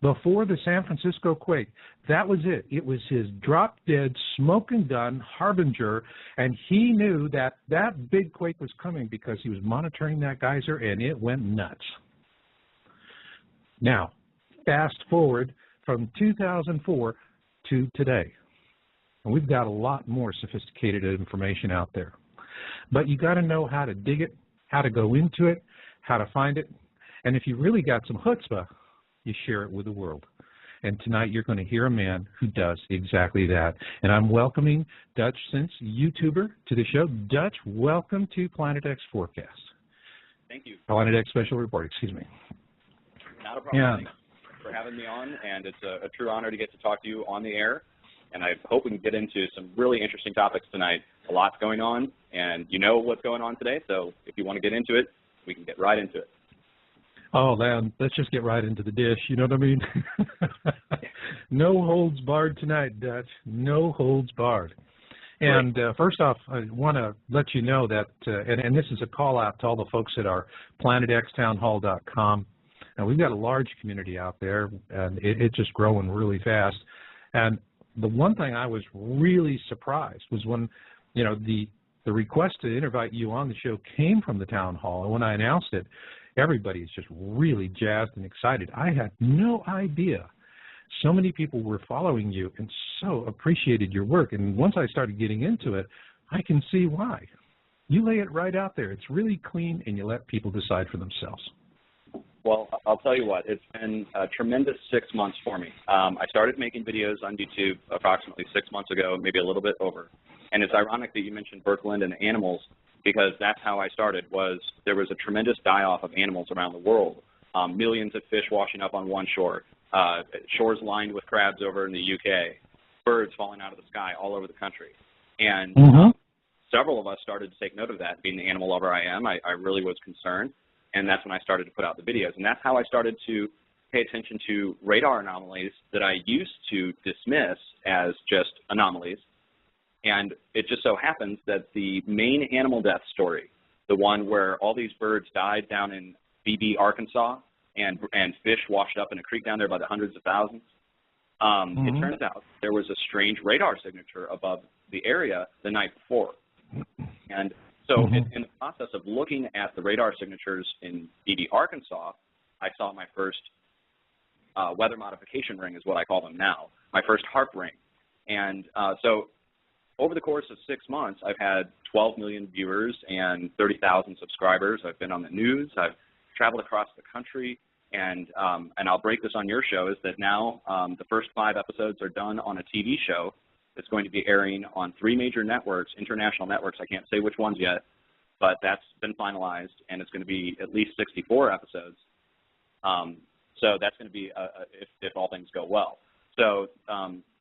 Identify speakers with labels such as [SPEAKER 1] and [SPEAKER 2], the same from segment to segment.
[SPEAKER 1] before the San Francisco quake. That was it. It was his drop-dead, smoking-gun harbinger, and he knew that that big quake was coming because he was monitoring that geyser, and it went nuts. Now, fast forward from 2004 to today, and we've got a lot more sophisticated information out there. But you got to know how to dig it, how to go into it, how to find it, and if you really got some chutzpah, you share it with the world. And tonight you're going to hear a man who does exactly that. And I'm welcoming Dutch Sense, YouTuber, to the show. Dutch, welcome to Planet X Forecast.
[SPEAKER 2] Thank you.
[SPEAKER 1] Planet X Special Report, excuse me.
[SPEAKER 2] Not a problem. Thanks for having me on, and it's a true honor to get to talk to you on the air. And I hope we can get into some really interesting topics tonight. A lot's going on, and you know what's going on today, so if you want to get into it, we can get right into it.
[SPEAKER 1] Oh, man, let's just get right into the dish, you know what I mean? No holds barred tonight, Dutch. No holds barred. And first off, I want to let you know that, and this is a call out to all the folks at our planetxtownhall.com. And we've got a large community out there, and it's just growing really fast. And the one thing I was really surprised was when, you know, the request to invite you on the show came from the town hall. And when I announced it, everybody's just really jazzed and excited. I had no idea so many people were following you and so appreciated your work. And once I started getting into it, I can see why. You lay it right out there. It's really clean, and you let people decide for themselves.
[SPEAKER 2] Well, I'll tell you what, it's been a tremendous 6 months for me. I started making videos on YouTube approximately 6 months ago, maybe a little bit over. And it's ironic that you mentioned Birkeland and animals, because that's how I started. There was a tremendous die-off of animals around the world. Millions of fish washing up on one shore, shores lined with crabs over in the UK, birds falling out of the sky all over the country. And several of us started to take note of that. Being the animal lover I am, I really was concerned. And that's when I started to put out the videos. And that's how I started to pay attention to radar anomalies that I used to dismiss as just anomalies. And it just so happens that the main animal death story, the one where all these birds died down in BB, Arkansas, and fish washed up in a creek down there by the hundreds of thousands, it turns out there was a strange radar signature above the area the night before. And so in the process of looking at the radar signatures in BB, Arkansas, I saw my first weather modification ring is what I call them now, my first Haarp ring. And so over the course of 6 months, I've had 12 million viewers and 30,000 subscribers. I've been on the news. I've traveled across the country. And I'll break this on your show, is that now the first 5 episodes are done on a TV show that's going to be airing on 3 major networks, international networks. I can't say which ones yet, but that's been finalized, and it's going to be at least 64 episodes. So that's going to be if all things go well. So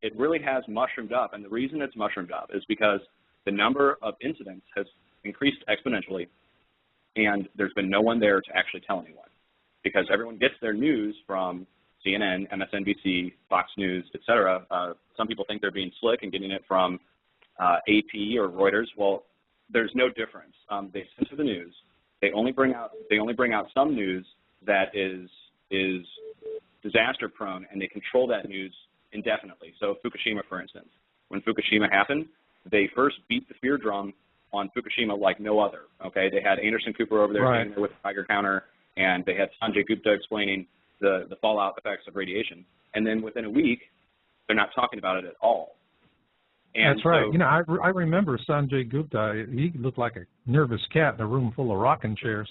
[SPEAKER 2] it really has mushroomed up, and the reason it's mushroomed up is because the number of incidents has increased exponentially, and there's been no one there to actually tell anyone, because everyone gets their news from CNN, MSNBC, Fox News, et cetera. Some people think they're being slick and getting it from AP or Reuters. Well, there's no difference. They censor the news. They only bring out some news that is disaster prone, and they control that news indefinitely. So Fukushima, for instance, when Fukushima happened, they first beat the fear drum on Fukushima like no other. Okay, they had Anderson Cooper over there standing there with a Tiger counter, and they had Sanjay Gupta explaining the fallout effects of radiation. And then within a week, they're not talking about it at all. And
[SPEAKER 1] that's right. You know, I remember Sanjay Gupta. He looked like a nervous cat in a room full of rocking chairs.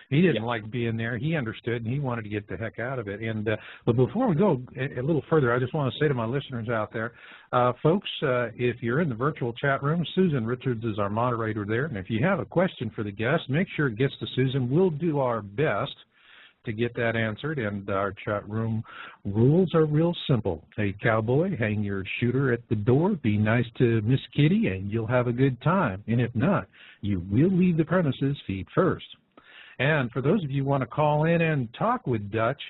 [SPEAKER 1] He didn't like being there. He understood, and he wanted to get the heck out of it. And but before we go a little further, I just want to say to my listeners out there, folks, if you're in the virtual chat room, Susan Richards is our moderator there. And if you have a question for the guest, make sure it gets to Susan. We'll do our best to get that answered, and our chat room rules are real simple. Hey, cowboy, hang your shooter at the door, be nice to Miss Kitty, and you'll have a good time. And if not, you will leave the premises feet first. And for those of you who want to call in and talk with Dutch,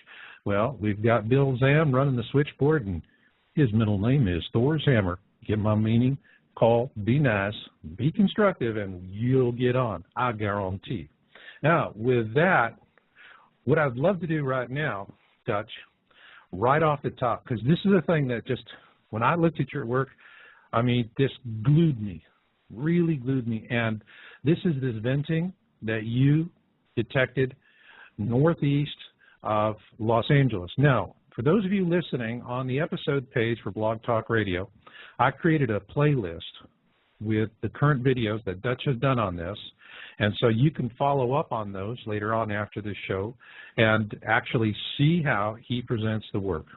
[SPEAKER 1] well, we've got Bill Zam running the switchboard, and his middle name is Thor's Hammer. Get my meaning? Call, be nice, be constructive, and you'll get on, I guarantee. Now, with that, what I'd love to do right now, Dutch, right off the top, because this is the thing that just, when I looked at your work, I mean, this glued me, really glued me. And this is this venting that you detected northeast of Los Angeles. Now, for those of you listening, on the episode page for Blog Talk Radio, I created a playlist with the current videos that Dutch has done on this. And so you can follow up on those later on after this show and actually see how he presents the work.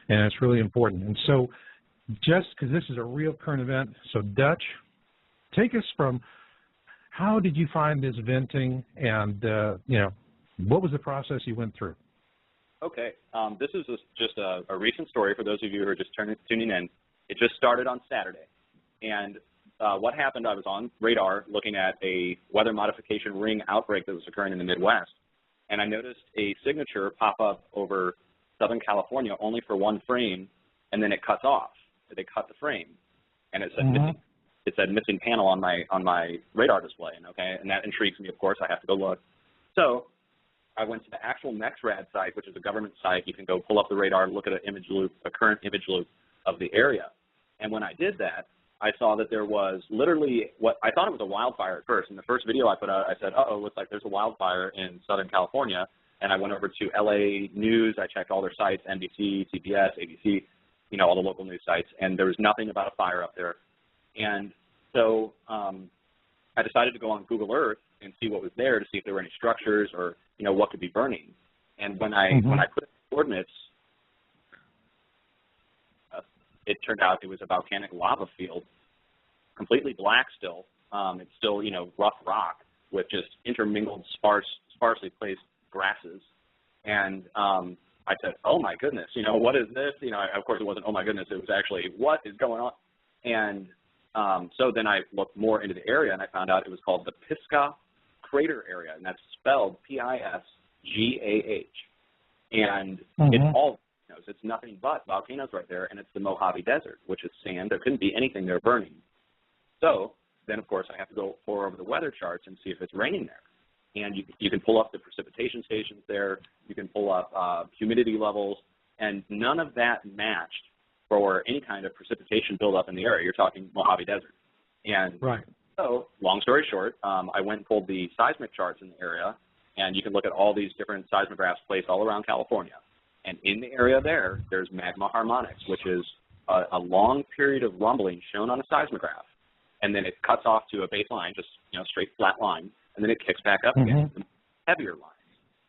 [SPEAKER 1] And it's really important. And so just because this is a real current event, so Dutch, take us from how did you find this venting and, what was the process you went through?
[SPEAKER 2] Okay. This is just a recent story for those of you who are just tuning in. It just started on Saturday. And what happened, I was on radar looking at a weather modification ring outbreak that was occurring in the Midwest, and I noticed a signature pop up over Southern California only for one frame, and then it cuts off. They cut the frame, and it said missing panel on my radar display, and that intrigues me, of course. I have to go look. So I went to the actual NexRad site, which is a government site. You can go pull up the radar, look at a current image loop of the area. And when I did that, I saw that there was literally what I thought it was a wildfire at first. In the first video I put out, I said, uh-oh, looks like there's a wildfire in Southern California. And I went over to LA News. I checked all their sites, NBC, CBS, ABC, all the local news sites, and there was nothing about a fire up there. And so I decided to go on Google Earth and see what was there to see if there were any structures or, what could be burning. And when I put in the coordinates, it turned out it was a volcanic lava field, completely black still. It's still, rough rock with just intermingled, sparsely placed grasses. And I said, oh, my goodness, what is this? Of course, it wasn't, oh, my goodness. It was actually, what is going on? And so then I looked more into the area, and I found out it was called the Pisgah Crater Area, and that's spelled Pisgah. And it's all it's nothing but volcanoes right there, and it's the Mojave Desert, which is sand. There couldn't be anything there burning. So then, of course, I have to go pour over the weather charts and see if it's raining there. And you can pull up the precipitation stations there. You can pull up humidity levels, and none of that matched for any kind of precipitation buildup in the area. You're talking Mojave Desert. And
[SPEAKER 1] right.
[SPEAKER 2] So long story short, I went and pulled the seismic charts in the area, and you can look at all these different seismographs placed all around California. And in the area there's magma harmonics, which is a long period of rumbling shown on a seismograph. And then it cuts off to a baseline, just straight flat line, and then it kicks back up again to heavier lines.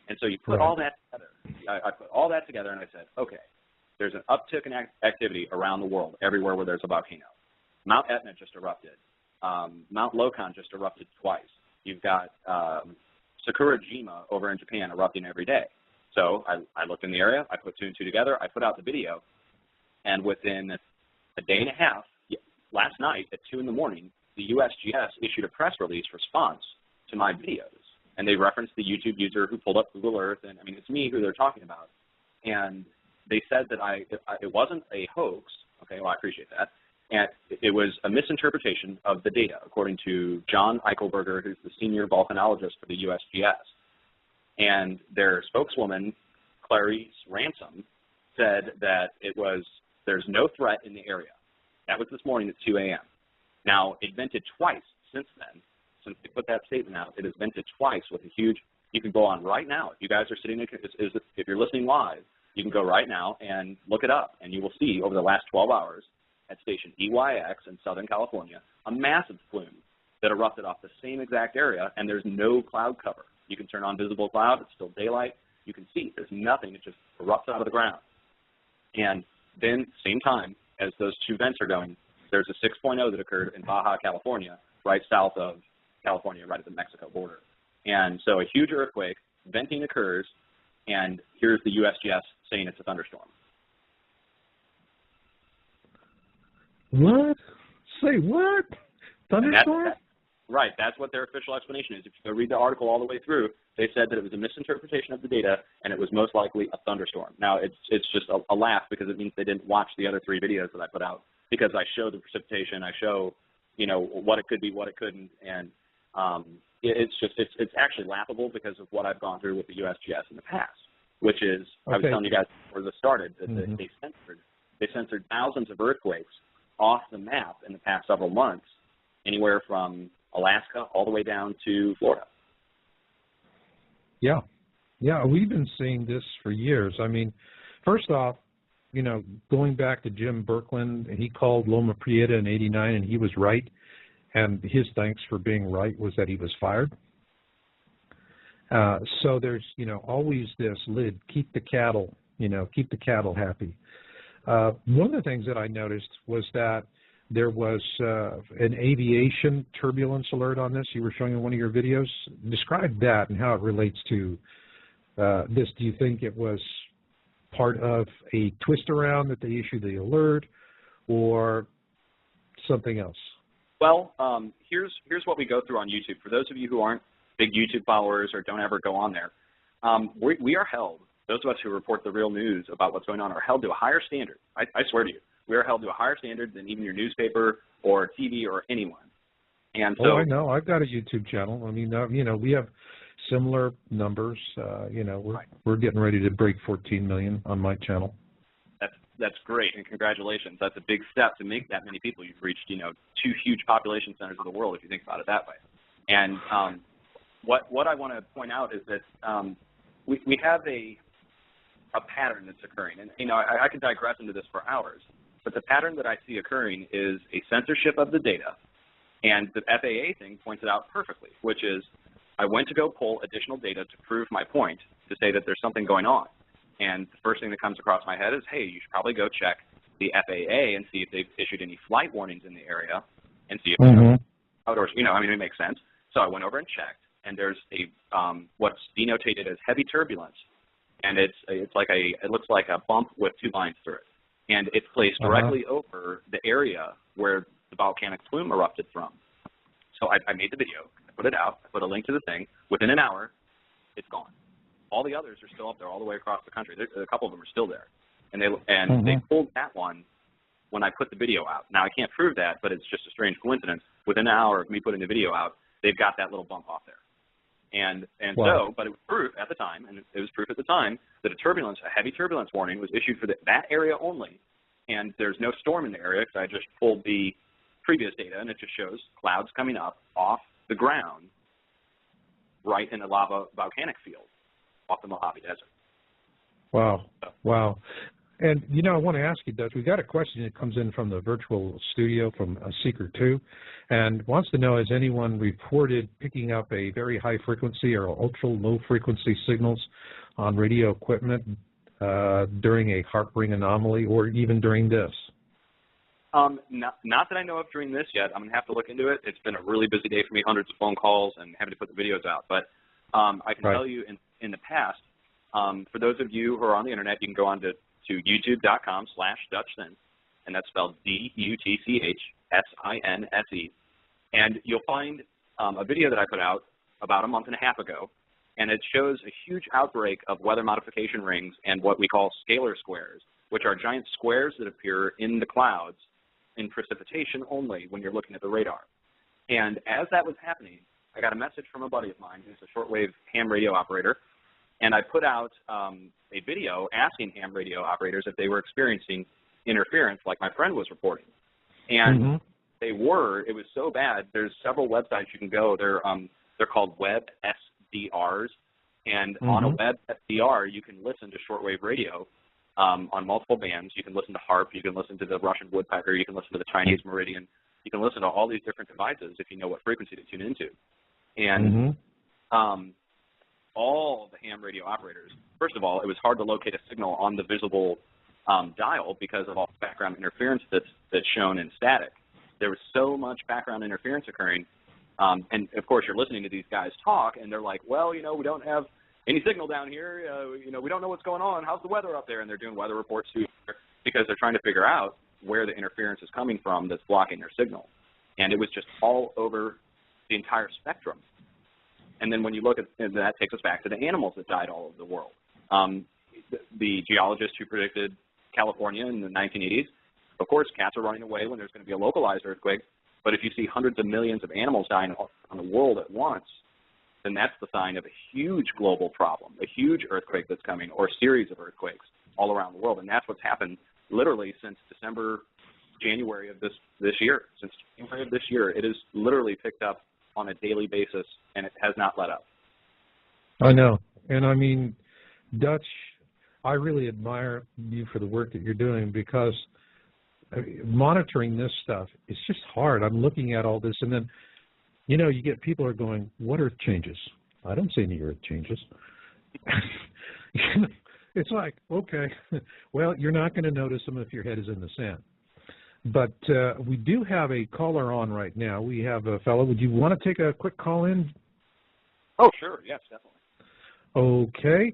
[SPEAKER 2] And so you put all that together. I put all that together, and I said, okay, there's an uptick in activity around the world, everywhere where there's a volcano. Mount Etna just erupted. Mount Lokan just erupted twice. You've got Sakurajima over in Japan erupting every day. So I looked in the area, I put two and two together, I put out the video, and within a day and a half, last night at 2 in the morning, the USGS issued a press release response to my videos. And they referenced the YouTube user who pulled up Google Earth, and it's me who they're talking about. And they said that it wasn't a hoax. Okay, well, I appreciate that. And it was a misinterpretation of the data, according to John Eichelberger, who's the senior volcanologist for the USGS. And their spokeswoman, Clarice Ransom, said that there's no threat in the area. That was this morning at 2 a.m. Now, it vented twice since then. Since they put that statement out, it has vented twice with a huge, you can go on right now. If you guys are sitting, if you're listening live, you can go right now and look it up, and you will see over the last 12 hours at station EYX in Southern California, a massive plume that erupted off the same exact area, and there's no cloud cover. You can turn on visible cloud. It's still daylight. You can see there's nothing. It just erupts out of the ground. And then, same time as those two vents are going, there's a 6.0 that occurred in Baja, California, right south of California, right at the Mexico border. And so a huge earthquake, venting occurs, and here's the USGS saying it's a thunderstorm.
[SPEAKER 1] What? Say what? Thunderstorm?
[SPEAKER 2] Right, that's what their official explanation is. If you go read the article all the way through, they said that it was a misinterpretation of the data, and it was most likely a thunderstorm. Now, it's just a laugh because it means they didn't watch the other 3 videos that I put out, because I show the precipitation, I show, what it could be, what it couldn't, and it's actually laughable because of what I've gone through with the USGS in the past. which is, I was telling you guys before this started, that
[SPEAKER 1] Mm-hmm.
[SPEAKER 2] they censored thousands of earthquakes off the map in the past several months, anywhere from Alaska all the way down to Florida.
[SPEAKER 1] Yeah. Yeah, we've been seeing this for years. I mean, first off, you know, going back to Jim Birkeland, he called Loma Prieta in '89, and he was right. And his thanks for being right was that he was fired. So there's, you know, always this lid, keep the cattle, you know, keep the cattle happy. One of the things that I noticed was that there was an aviation turbulence alert on this. You were showing in one of your videos. Describe that and how it relates to this. Do you think it was part of a twist around that they issued the alert, or something else?
[SPEAKER 2] Well, here's what we go through on YouTube. For those of you who aren't big YouTube followers or don't ever go on there, we are held, those of us who report the real news about what's going on, are held to a higher standard. I swear to you. We are held to a higher standard than even your newspaper or TV or anyone. And so,
[SPEAKER 1] I know. I've got a YouTube channel. I mean, you know, we have similar numbers. You know, we're getting ready to break 14 million on my channel.
[SPEAKER 2] That's great, and congratulations. That's a big step to make that many people. You've reached, you know, 2 huge population centers of the world, if you think about it that way. And what I want to point out is that we have a pattern that's occurring. And, you know, I could digress into this for hours, but the pattern that I see occurring is a censorship of the data. And the FAA thing points it out perfectly, which is I went to go pull additional data to prove my point, to say that there's something going on. And the first thing that comes across my head is, hey, you should probably go check the FAA and see if they've issued any flight warnings in the area and see if they're outdoors. You know, I mean, it makes sense. So I went over and checked, and there's a what's denotated as heavy turbulence, and it looks like a bump with 2 lines through it, and it's placed directly over the area where the volcanic plume erupted from. So I made the video, I put it out, I put a link to the thing. Within an hour, it's gone. All the others are still up there all the way across the country. A couple of them are still there. And they pulled that one when I put the video out. Now, I can't prove that, but it's just a strange coincidence. Within an hour of me putting the video out, they've got that little bump off there. And so, but it was proof at the time, and it was proof at the time, that a heavy turbulence warning was issued for that area only. And there's no storm in the area, because I just pulled the previous data, and it just shows clouds coming up off the ground right in a lava volcanic field off the Mojave Desert.
[SPEAKER 1] Wow. Wow. And, you know, I want to ask you, Dutch, we got a question that comes in from the virtual studio from a Seeker 2, and wants to know, has anyone reported picking up a very high frequency or ultra low frequency signals on radio equipment during a Haarp ring anomaly, or even during this?
[SPEAKER 2] Not that I know of during this yet. I'm going to have to look into it. It's been a really busy day for me, hundreds of phone calls and having to put the videos out. But I can tell you in the past, for those of you who are on the internet, you can go on to youtube.com/DutchSinse, and that's spelled DUTCHSINSE. And you'll find a video that I put out about a month and a half ago, and it shows a huge outbreak of weather modification rings and what we call scalar squares, which are giant squares that appear in the clouds in precipitation only when you're looking at the radar. And as that was happening, I got a message from a buddy of mine who's a shortwave ham radio operator, and I put out a video asking ham radio operators if they were experiencing interference like my friend was reporting. And they were. It was so bad. There's several websites you can go. They're called web SDRs, and on a web SDR, you can listen to shortwave radio on multiple bands. You can listen to Haarp. You can listen to the Russian woodpecker. You can listen to the Chinese meridian. You can listen to all these different devices if you know what frequency to tune into. And all the ham radio operators, first of all, it was hard to locate a signal on the visible dial because of all the background interference that's shown in static. There was so much background interference occurring. And, of course, you're listening to these guys talk, and they're like, well, you know, we don't have any signal down here. You know, we don't know what's going on. How's the weather up there? And they're doing weather reports, too, because they're trying to figure out where the interference is coming from that's blocking their signal. And it was just all over the entire spectrum. And then when you look at, and that takes us back to the animals that died all over the world. The geologists who predicted California in the 1980s, of course, cats are running away when there's going to be a localized earthquake. But if you see hundreds of millions of animals dying on the world at once, then that's the sign of a huge global problem, a huge earthquake that's coming, or a series of earthquakes all around the world. And that's what's happened literally since January of this year. Since January of this year, it has literally picked up on a daily basis, and it has not let up.
[SPEAKER 1] I know. And I mean, Dutch, I really admire you for the work that you're doing, because monitoring this stuff is just hard. I'm looking at all this, and then, you know, you get people are going, what earth changes? I don't see any earth changes. It's like, okay, well, you're not going to notice them if your head is in the sand. But we do have a caller on right now. We have a fellow. Would you want to take a quick call in?
[SPEAKER 2] Oh, sure. Yes, definitely.
[SPEAKER 1] Okay.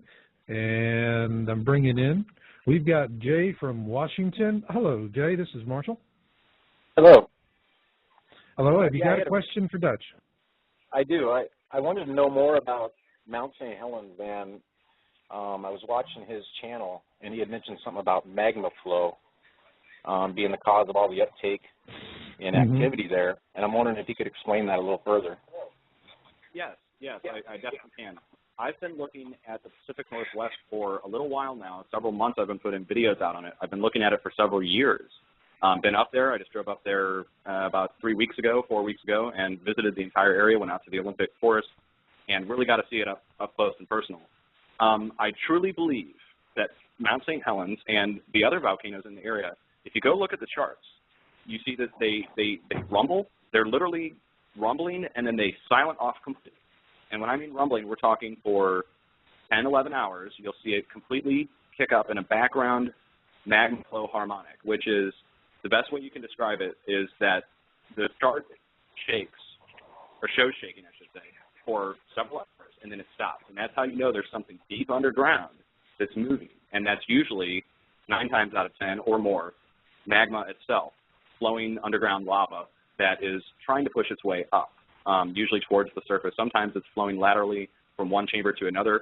[SPEAKER 1] And I'm bringing in. We've got Jay from Washington. Hello, Jay. This is Marshall.
[SPEAKER 3] Hello.
[SPEAKER 1] Hello. Have you got a question for Dutch?
[SPEAKER 3] I do. I wanted to know more about Mount St. Helens, and I was watching his channel, and he had mentioned something about magma flow being the cause of all the uptake in activity there, and I'm wondering if you could explain that a little further.
[SPEAKER 2] Yes, I definitely can. I've been looking at the Pacific Northwest for a little while now. Several months I've been putting videos out on it. I've been looking at it for several years. Been up there. I just drove up there about 4 weeks ago, and visited the entire area, went out to the Olympic Forest, and really got to see it up close and personal. I truly believe that Mount St. Helens and the other volcanoes in the area, if you go look at the charts, you see that they rumble. They're literally rumbling, and then they silent off completely. And when I mean rumbling, we're talking for 10, 11 hours. You'll see it completely kick up in a background magma flow harmonic, which is the best way you can describe it is that the chart shakes, or shows shaking, I should say, for several hours, and then it stops. And that's how you know there's something deep underground that's moving. And that's usually 9 times out of 10 or more magma itself, flowing underground lava that is trying to push its way up, usually towards the surface. Sometimes it's flowing laterally from one chamber to another.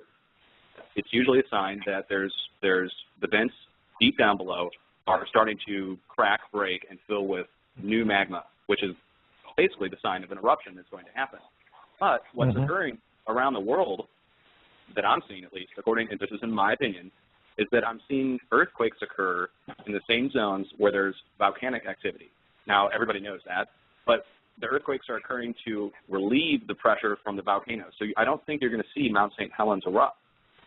[SPEAKER 2] It's usually a sign that there's the vents deep down below are starting to crack, break, and fill with new magma, which is basically the sign of an eruption that's going to happen. But what's occurring around the world, that I'm seeing at least, according to this is in my opinion, is that I'm seeing earthquakes occur in the same zones where there's volcanic activity. Now, everybody knows that, but the earthquakes are occurring to relieve the pressure from the volcano. So I don't think you're going to see Mount St. Helens erupt.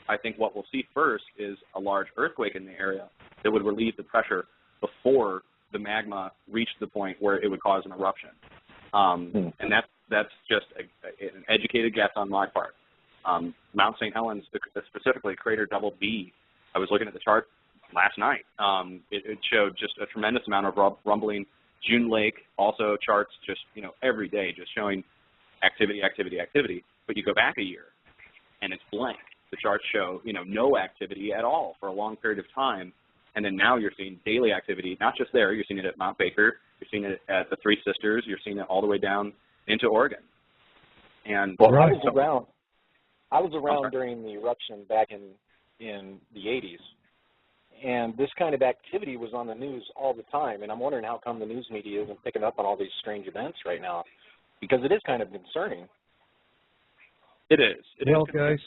[SPEAKER 2] I think what we'll see first is a large earthquake in the area that would relieve the pressure before the magma reached the point where it would cause an eruption. And that's just an educated guess on my part. Mount St. Helens, specifically crater double B, I was looking at the chart last night. It showed just a tremendous amount of rumbling. June Lake also charts just, every day just showing activity. But you go back a year and it's blank. The charts show, no activity at all for a long period of time. And then now you're seeing daily activity, not just there. You're seeing it at Mount Baker. You're seeing it at the Three Sisters. You're seeing it all the way down into Oregon. And
[SPEAKER 3] well, I was around during the eruption back in the 80s. And this kind of activity was on the news all the time. And I'm wondering how come the news media isn't picking up on all these strange events right now, because it is kind of concerning.
[SPEAKER 2] It is.
[SPEAKER 1] Well, guys,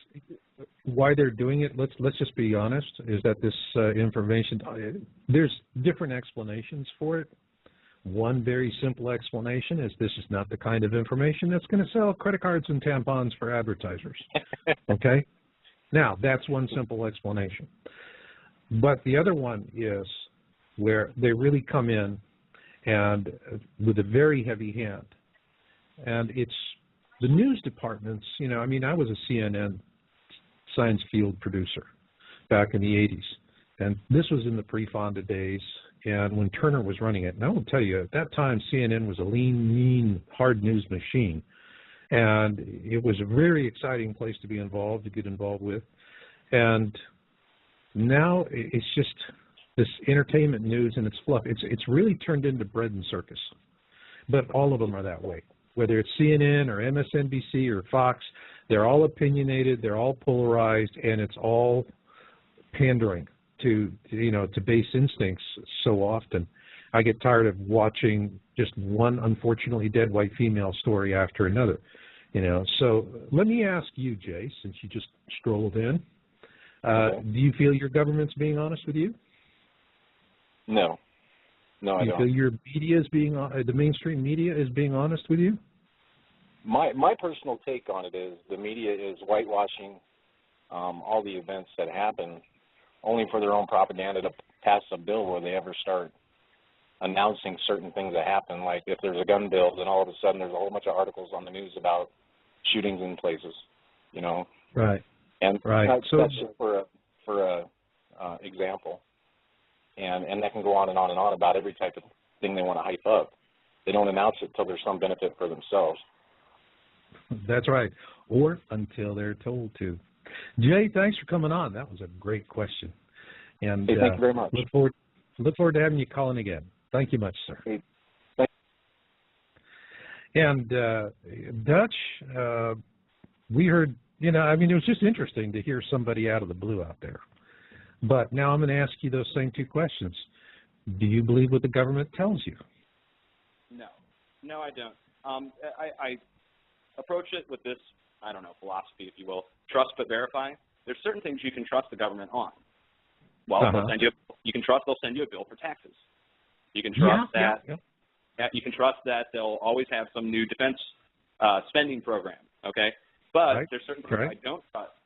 [SPEAKER 1] why they're doing it, let's just be honest, is that this information, there's different explanations for it. One very simple explanation is this is not the kind of information that's going to sell credit cards and tampons for advertisers. Okay? Now, that's one simple explanation. But the other one is where they really come in and with a very heavy hand. And it's the news departments, I was a CNN science field producer back in the 80s. And this was in the pre-Fonda days and when Turner was running it. And I will tell you, at that time, CNN was a lean, mean, hard news machine. And it was a very exciting place to be involved, to get involved with. And now it's just this entertainment news and it's fluff. It's really turned into bread and circus. But all of them are that way. Whether it's CNN or MSNBC or Fox, they're all opinionated, they're all polarized, and it's all pandering to base instincts so often. I get tired of watching just one unfortunately dead white female story after another. You know, so let me ask you, Jay, since you just strolled in,
[SPEAKER 3] Okay.
[SPEAKER 1] do you feel your government's being honest with you?
[SPEAKER 3] No. No, I
[SPEAKER 1] Do you
[SPEAKER 3] don't.
[SPEAKER 1] feel your media is being, the mainstream media is being honest with you?
[SPEAKER 3] My personal take on it is the media is whitewashing all the events that happen only for their own propaganda to pass a bill where they ever start announcing certain things that happen. Like if there's a gun bill, then all of a sudden there's a whole bunch of articles on the news about shootings in places, you know.
[SPEAKER 1] Right.
[SPEAKER 3] And
[SPEAKER 1] Right.
[SPEAKER 3] that's just for a example. And that can go on and on and on about every type of thing they want to hype up. They don't announce it until there's some benefit for themselves.
[SPEAKER 1] That's right. Or until they're told to. Jay, thanks for coming on. That was a great question. And
[SPEAKER 3] Hey, thank you very much.
[SPEAKER 1] Look forward to having you calling again. Thank you much, sir.
[SPEAKER 3] Hey,
[SPEAKER 1] and Dutch, we heard, you know, I mean, it was just interesting to hear somebody out of the blue out there. But now I'm going to ask you those same two questions. Do you believe what the government tells you?
[SPEAKER 2] No, I don't. I approach it with this, I don't know, philosophy, if you will, trust but verify. There's certain things you can trust the government on. Well, you can trust they'll send you a bill for taxes. You can trust you can trust that they'll always have some new defense spending program. Okay, but there's certain things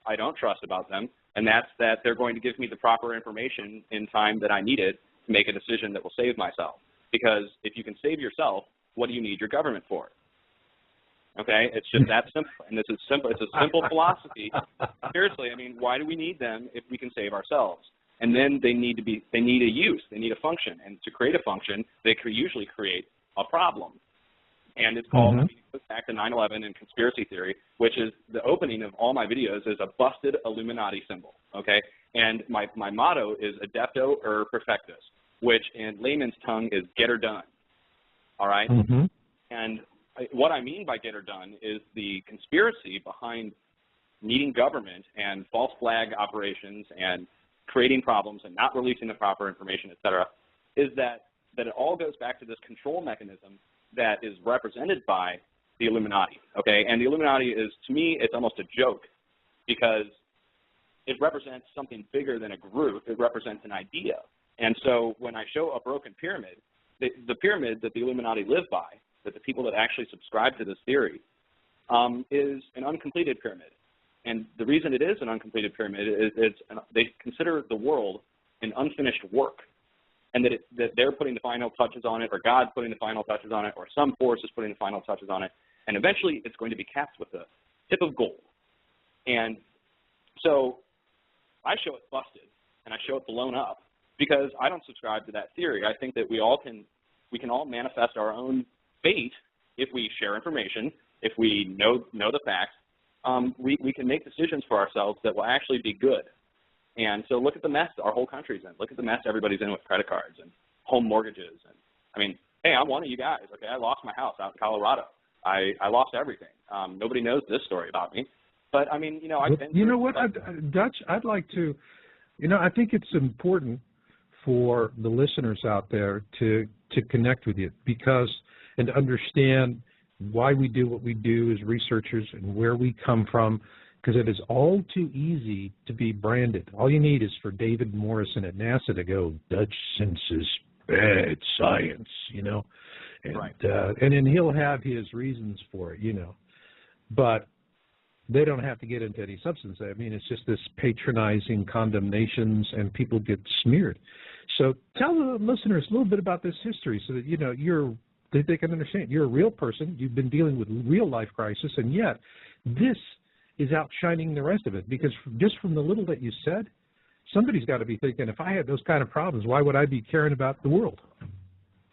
[SPEAKER 2] I don't trust about them, and that's that they're going to give me the proper information in time that I need it to make a decision that will save myself. Because if you can save yourself, what do you need your government for? Okay, it's just that simple, and this is simple. It's a simple philosophy. Seriously, I mean, why do we need them if we can save ourselves? And then they need a use, they need a function, and to create a function, they could usually create a problem. And it's called, I mean, it goes back to 9/11 and conspiracy theory, which is the opening of all my videos is a busted Illuminati symbol. Okay, and my motto is adepto or perfectus, which in layman's tongue is get her done. All right, and what I mean by get her done is the conspiracy behind needing government and false flag operations and creating problems and not releasing the proper information, et cetera, is that it all goes back to this control mechanism that is represented by the Illuminati, okay? And the Illuminati is, to me, it's almost a joke because it represents something bigger than a group. It represents an idea. And so when I show a broken pyramid, the pyramid that the Illuminati live by, that the people that actually subscribe to this theory, is an uncompleted pyramid. And the reason it is an uncompleted pyramid is they consider the world an unfinished work, and that they're putting the final touches on it, or God's putting the final touches on it, or some force is putting the final touches on it, and eventually it's going to be capped with a tip of gold. And so I show it busted, and I show it blown up, because I don't subscribe to that theory. I think that we can all manifest our own fate if we share information, if we know the facts. We can make decisions for ourselves that will actually be good. And so look at the mess our whole country's in. Look at the mess everybody's in with credit cards and home mortgages. And I mean, hey, I'm one of you guys. Okay, I lost my house out in Colorado. I lost everything. Nobody knows this story about me. But I mean, you know, I've been.
[SPEAKER 1] You know what, Dutch? I'd like to. You know, I think it's important for the listeners out there to connect with you and to understand why we do what we do as researchers and where we come from, because it is all too easy to be branded. All you need is for David Morrison at NASA to go, Dutch senses bad science, you know, and and then he'll have his reasons for it, you know, but they don't have to get into any substance. I mean, it's just this patronizing condemnations, and people get smeared. So tell the listeners a little bit about this history so that, you know, they can understand. You're a real person. You've been dealing with real life crisis, and yet this is outshining the rest of it, because just from the little that you said, somebody's got to be thinking, if I had those kind of problems, why would I be caring about the world?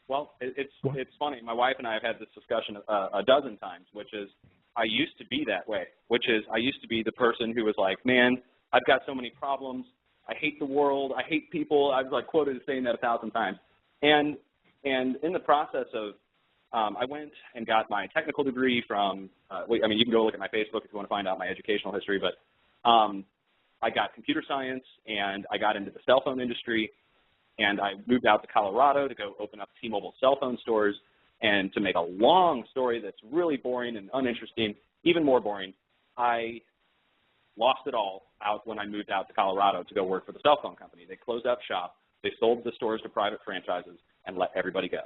[SPEAKER 2] Well, it's funny. My wife and I have had this discussion a dozen times, which is I used to be that way, which is I used to be the person who was like, man, I've got so many problems. I hate the world. I hate people. I've like quoted saying that 1,000 times. And in the process of I went and got my technical degree from, I mean, you can go look at my Facebook if you want to find out my educational history, but I got computer science, and I got into the cell phone industry, and I moved out to Colorado to go open up T-Mobile cell phone stores. And to make a long story that's really boring and uninteresting, even more boring, I lost it all out when I moved out to Colorado to go work for the cell phone company. They closed up shop. They sold the stores to private franchises and let everybody go.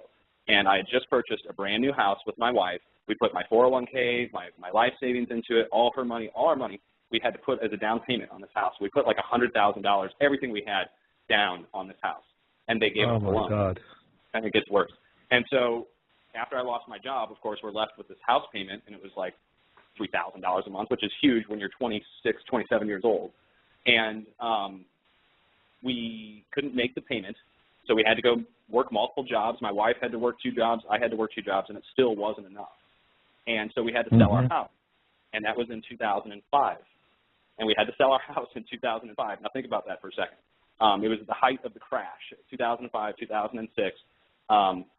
[SPEAKER 2] And I had just purchased a brand new house with my wife. We put my 401k, my life savings into it, all of her money, all our money we had to put as a down payment on this house. We put like $100,000, everything we had, down on this house. And they gave us the loan.
[SPEAKER 1] Oh, my God.
[SPEAKER 2] And it gets worse. And so after I lost my job, of course, we're left with this house payment, and it was like $3,000 a month, which is huge when you're 26, 27 years old. And we couldn't make the payment, so we had to go work multiple jobs. My wife had to work 2 jobs. I had to work 2 jobs, and it still wasn't enough. And so we had to sell our house, and that was in 2005. And we had to sell our house in 2005. Now think about that for a second. It was the height of the crash, 2005, 2006,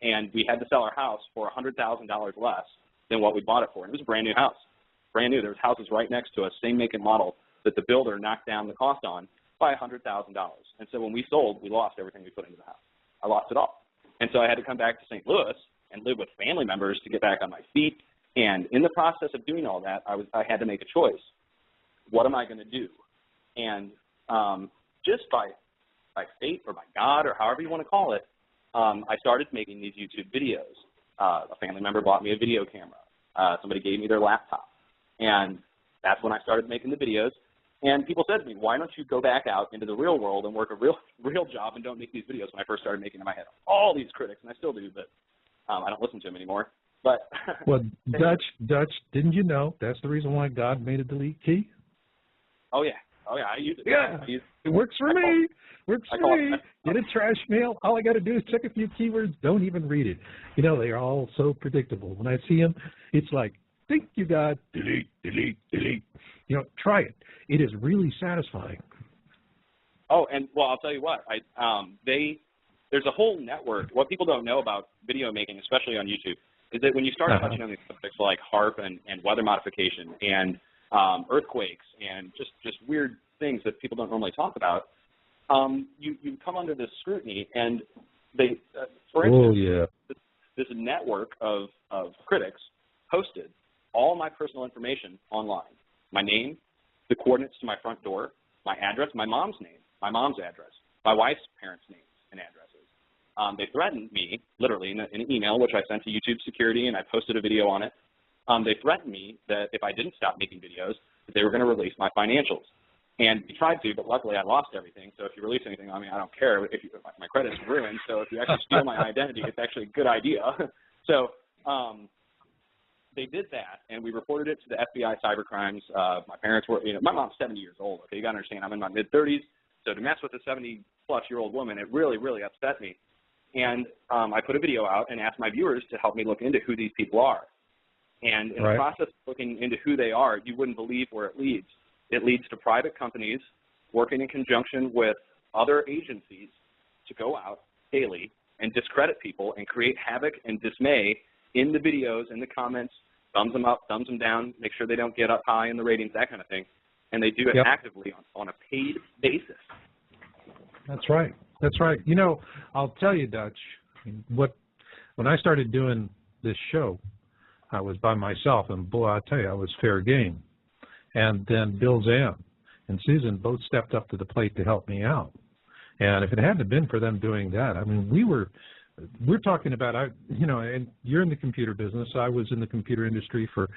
[SPEAKER 2] and we had to sell our house for $100,000 less than what we bought it for. And it was a brand new house, brand new. There was houses right next to us, same make and model, that the builder knocked down the cost on by $100,000. And so when we sold, we lost everything we put into the house. I lost it all. And so I had to come back to St. Louis and live with family members to get back on my feet. And in the process of doing all that, I had to make a choice. What am I going to do? And just by fate or by God or however you want to call it, I started making these YouTube videos. A family member bought me a video camera. Somebody gave me their laptop. And that's when I started making the videos. And people said to me, why don't you go back out into the real world and work a real job and don't make these videos? When I first started making them, I had all these critics, and I still do, but I don't listen to them anymore. But
[SPEAKER 1] well, Dutch, didn't you know that's the reason why God made a delete key?
[SPEAKER 2] Oh, yeah. I use it.
[SPEAKER 1] Yeah, it works for me. Works for me. Get a trash mail. All I got to do is check a few keywords. Don't even read it. You know, they are all so predictable. When I see them, it's like, thank you, God. Delete, delete, delete. You know, try it. It is really satisfying.
[SPEAKER 2] Oh, and, well, I'll tell you what. There's a whole network. What people don't know about video making, especially on YouTube, is that when you start touching on these subjects like Haarp and weather modification and earthquakes and just weird things that people don't normally talk about, you come under this scrutiny, and they, for instance, this network of critics posted all my personal information online: my name, the coordinates to my front door, my address, my mom's name, my mom's address, my wife's parents' names and addresses. They threatened me, literally, in an email, which I sent to YouTube security, and I posted a video on it. They threatened me that if I didn't stop making videos, that they were going to release my financials. And we tried to, but luckily I lost everything. So if you release anything, I mean, I don't care. If my credit's ruined, so if you actually steal my identity, it's actually a good idea. So they did that, and we reported it to the FBI cybercrimes. My parents were, my mom's 70 years old. Okay, you got to understand, I'm in my mid-30s. So to mess with a 70-plus-year-old woman, it really, really upset me. And I put a video out and asked my viewers to help me look into who these people are. And in the process of looking into who they are, you wouldn't believe where it leads. It leads to private companies working in conjunction with other agencies to go out daily and discredit people and create havoc and dismay in the videos, in the comments, thumbs them up, thumbs them down, make sure they don't get up high in the ratings, that kind of thing. And they do it actively on a paid basis.
[SPEAKER 1] That's right. That's right. You know, I'll tell you, Dutch, when I started doing this show, I was by myself, and boy, I tell you, I was fair game. And then Bill Zan and Susan both stepped up to the plate to help me out. And if it hadn't been for them doing that, I mean, we're talking about, and you're in the computer business. I was in the computer industry for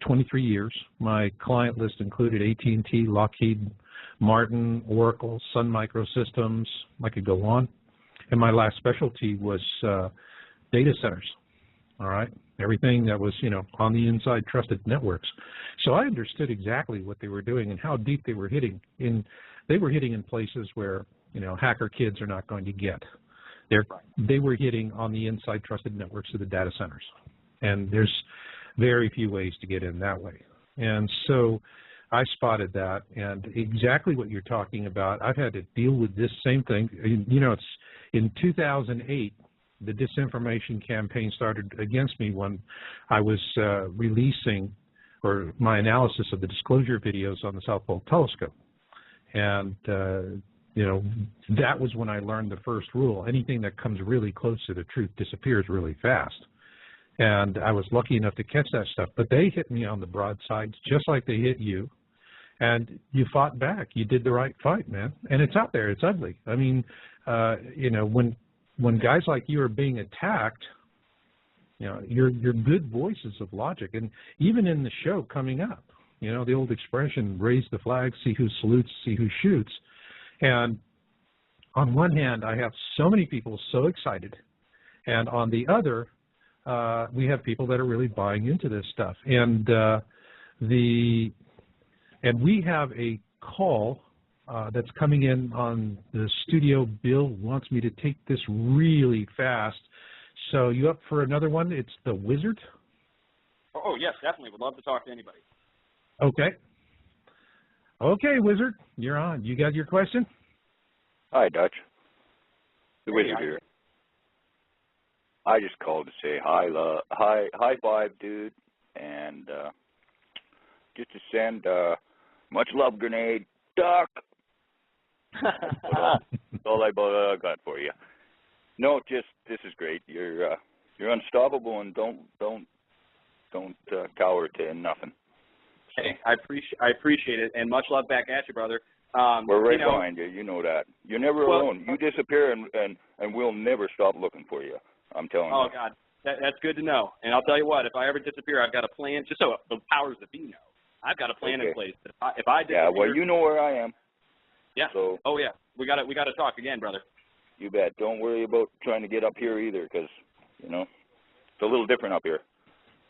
[SPEAKER 1] 23 years. My client list included AT&T, Lockheed Martin, Oracle, Sun Microsystems. I could go on. And my last specialty was data centers. All right, everything that was, on the inside trusted networks. So I understood exactly what they were doing and how deep they were hitting. They were hitting in places where, hacker kids are not going to get. They were hitting on the inside trusted networks of the data centers. And there's very few ways to get in that way. And so I spotted that, and exactly what you're talking about, I've had to deal with this same thing. It's in 2008, the disinformation campaign started against me when I was releasing my analysis of the disclosure videos on the South Pole Telescope. And, that was when I learned the first rule. Anything that comes really close to the truth disappears really fast. And I was lucky enough to catch that stuff. But they hit me on the broadsides just like they hit you. And you fought back. You did the right fight, man. And it's out there. It's ugly. I mean, you know, when guys like you are being attacked, you know, you're good voices of logic. And even in the show coming up, you know, the old expression, raise the flag, see who salutes, see who shoots. And on one hand, I have so many people so excited. And on the other, we have people that are really buying into this stuff. And and we have a call that's coming in on the studio. Bill wants me to take this really fast. So you up for another one? It's the Wizard.
[SPEAKER 2] Oh, yes, definitely. Would love to talk to anybody.
[SPEAKER 1] Okay. Okay, Wizard, you're on. You got your question?
[SPEAKER 4] Hi, Dutch. The
[SPEAKER 2] Hey,
[SPEAKER 4] Wizard here. I just called to say high five, dude, and just to send much love grenade, Duck. That's all I got for you. No, just this is great. You're unstoppable, and don't cower to nothing.
[SPEAKER 2] Hey, I appreciate it, and much love back at you, brother.
[SPEAKER 4] We're right behind you. You know that. You're never alone. You disappear, and we'll never stop looking for you. I'm telling you.
[SPEAKER 2] Oh, God. That's good to know. And I'll tell you what, if I ever disappear, I've got a plan, just so the powers that be know. I've got a plan in place. If I disappear,
[SPEAKER 4] yeah, well, you know where I am.
[SPEAKER 2] Yeah.
[SPEAKER 4] So,
[SPEAKER 2] oh, yeah. We got to talk again, brother.
[SPEAKER 4] You bet. Don't worry about trying to get up here either, because, you know, it's a little different up here.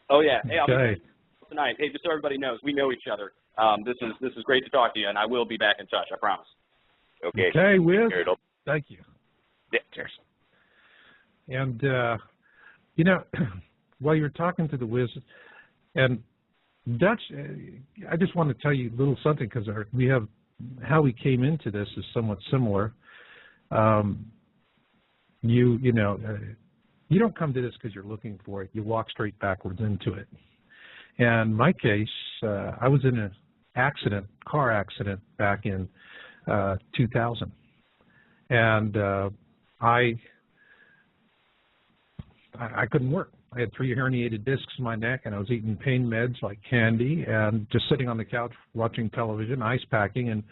[SPEAKER 2] Oh, yeah. Hey, I'll
[SPEAKER 1] Okay.
[SPEAKER 2] be tonight. Hey, just so everybody knows, we know each other. This is great to talk to you, and I will be back in touch. I promise.
[SPEAKER 4] Okay.
[SPEAKER 1] Okay, Wiz. Thank you.
[SPEAKER 4] Yeah.
[SPEAKER 1] Cheers. And, you know, while you're talking to the Wiz, and Dutch, I just want to tell you a little something, because we have, how we came into this is somewhat similar. You know, you don't come to this because you're looking for it. You walk straight backwards into it. And my case, I was in an car accident back in 2000. And I couldn't work. I had 3 herniated discs in my neck, and I was eating pain meds like candy and just sitting on the couch watching television, ice packing, and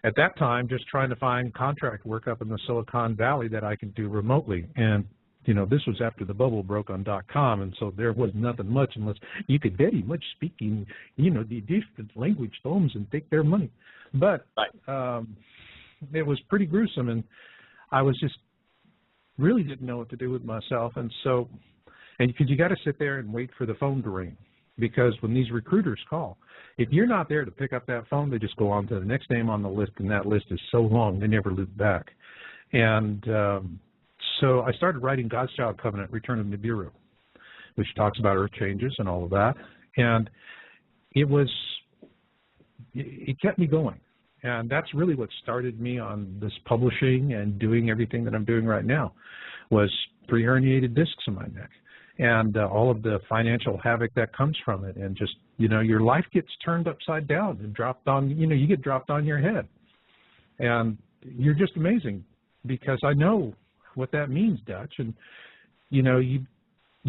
[SPEAKER 1] at that time just trying to find contract work up in the Silicon Valley that I could do remotely. And, you know, this was after the bubble broke on .com, and so there was nothing much unless you could very much speaking, you know, the different language homes and take their money. But it was pretty gruesome, and I was just really didn't know what to do with myself. And so, and because you got to sit there and wait for the phone to ring, because when these recruiters call, if you're not there to pick up that phone, they just go on to the next name on the list, and that list is so long they never loop back. And so I started writing God's Child Covenant, Return of Nibiru, which talks about earth changes and all of that. And it kept me going. And that's really what started me on this publishing and doing everything that I'm doing right now, was 3 herniated discs in my neck and all of the financial havoc that comes from it. And just, you know, your life gets turned upside down and dropped on, you know, you get dropped on your head. And you're just amazing, because I know what that means, Dutch. And, you know, you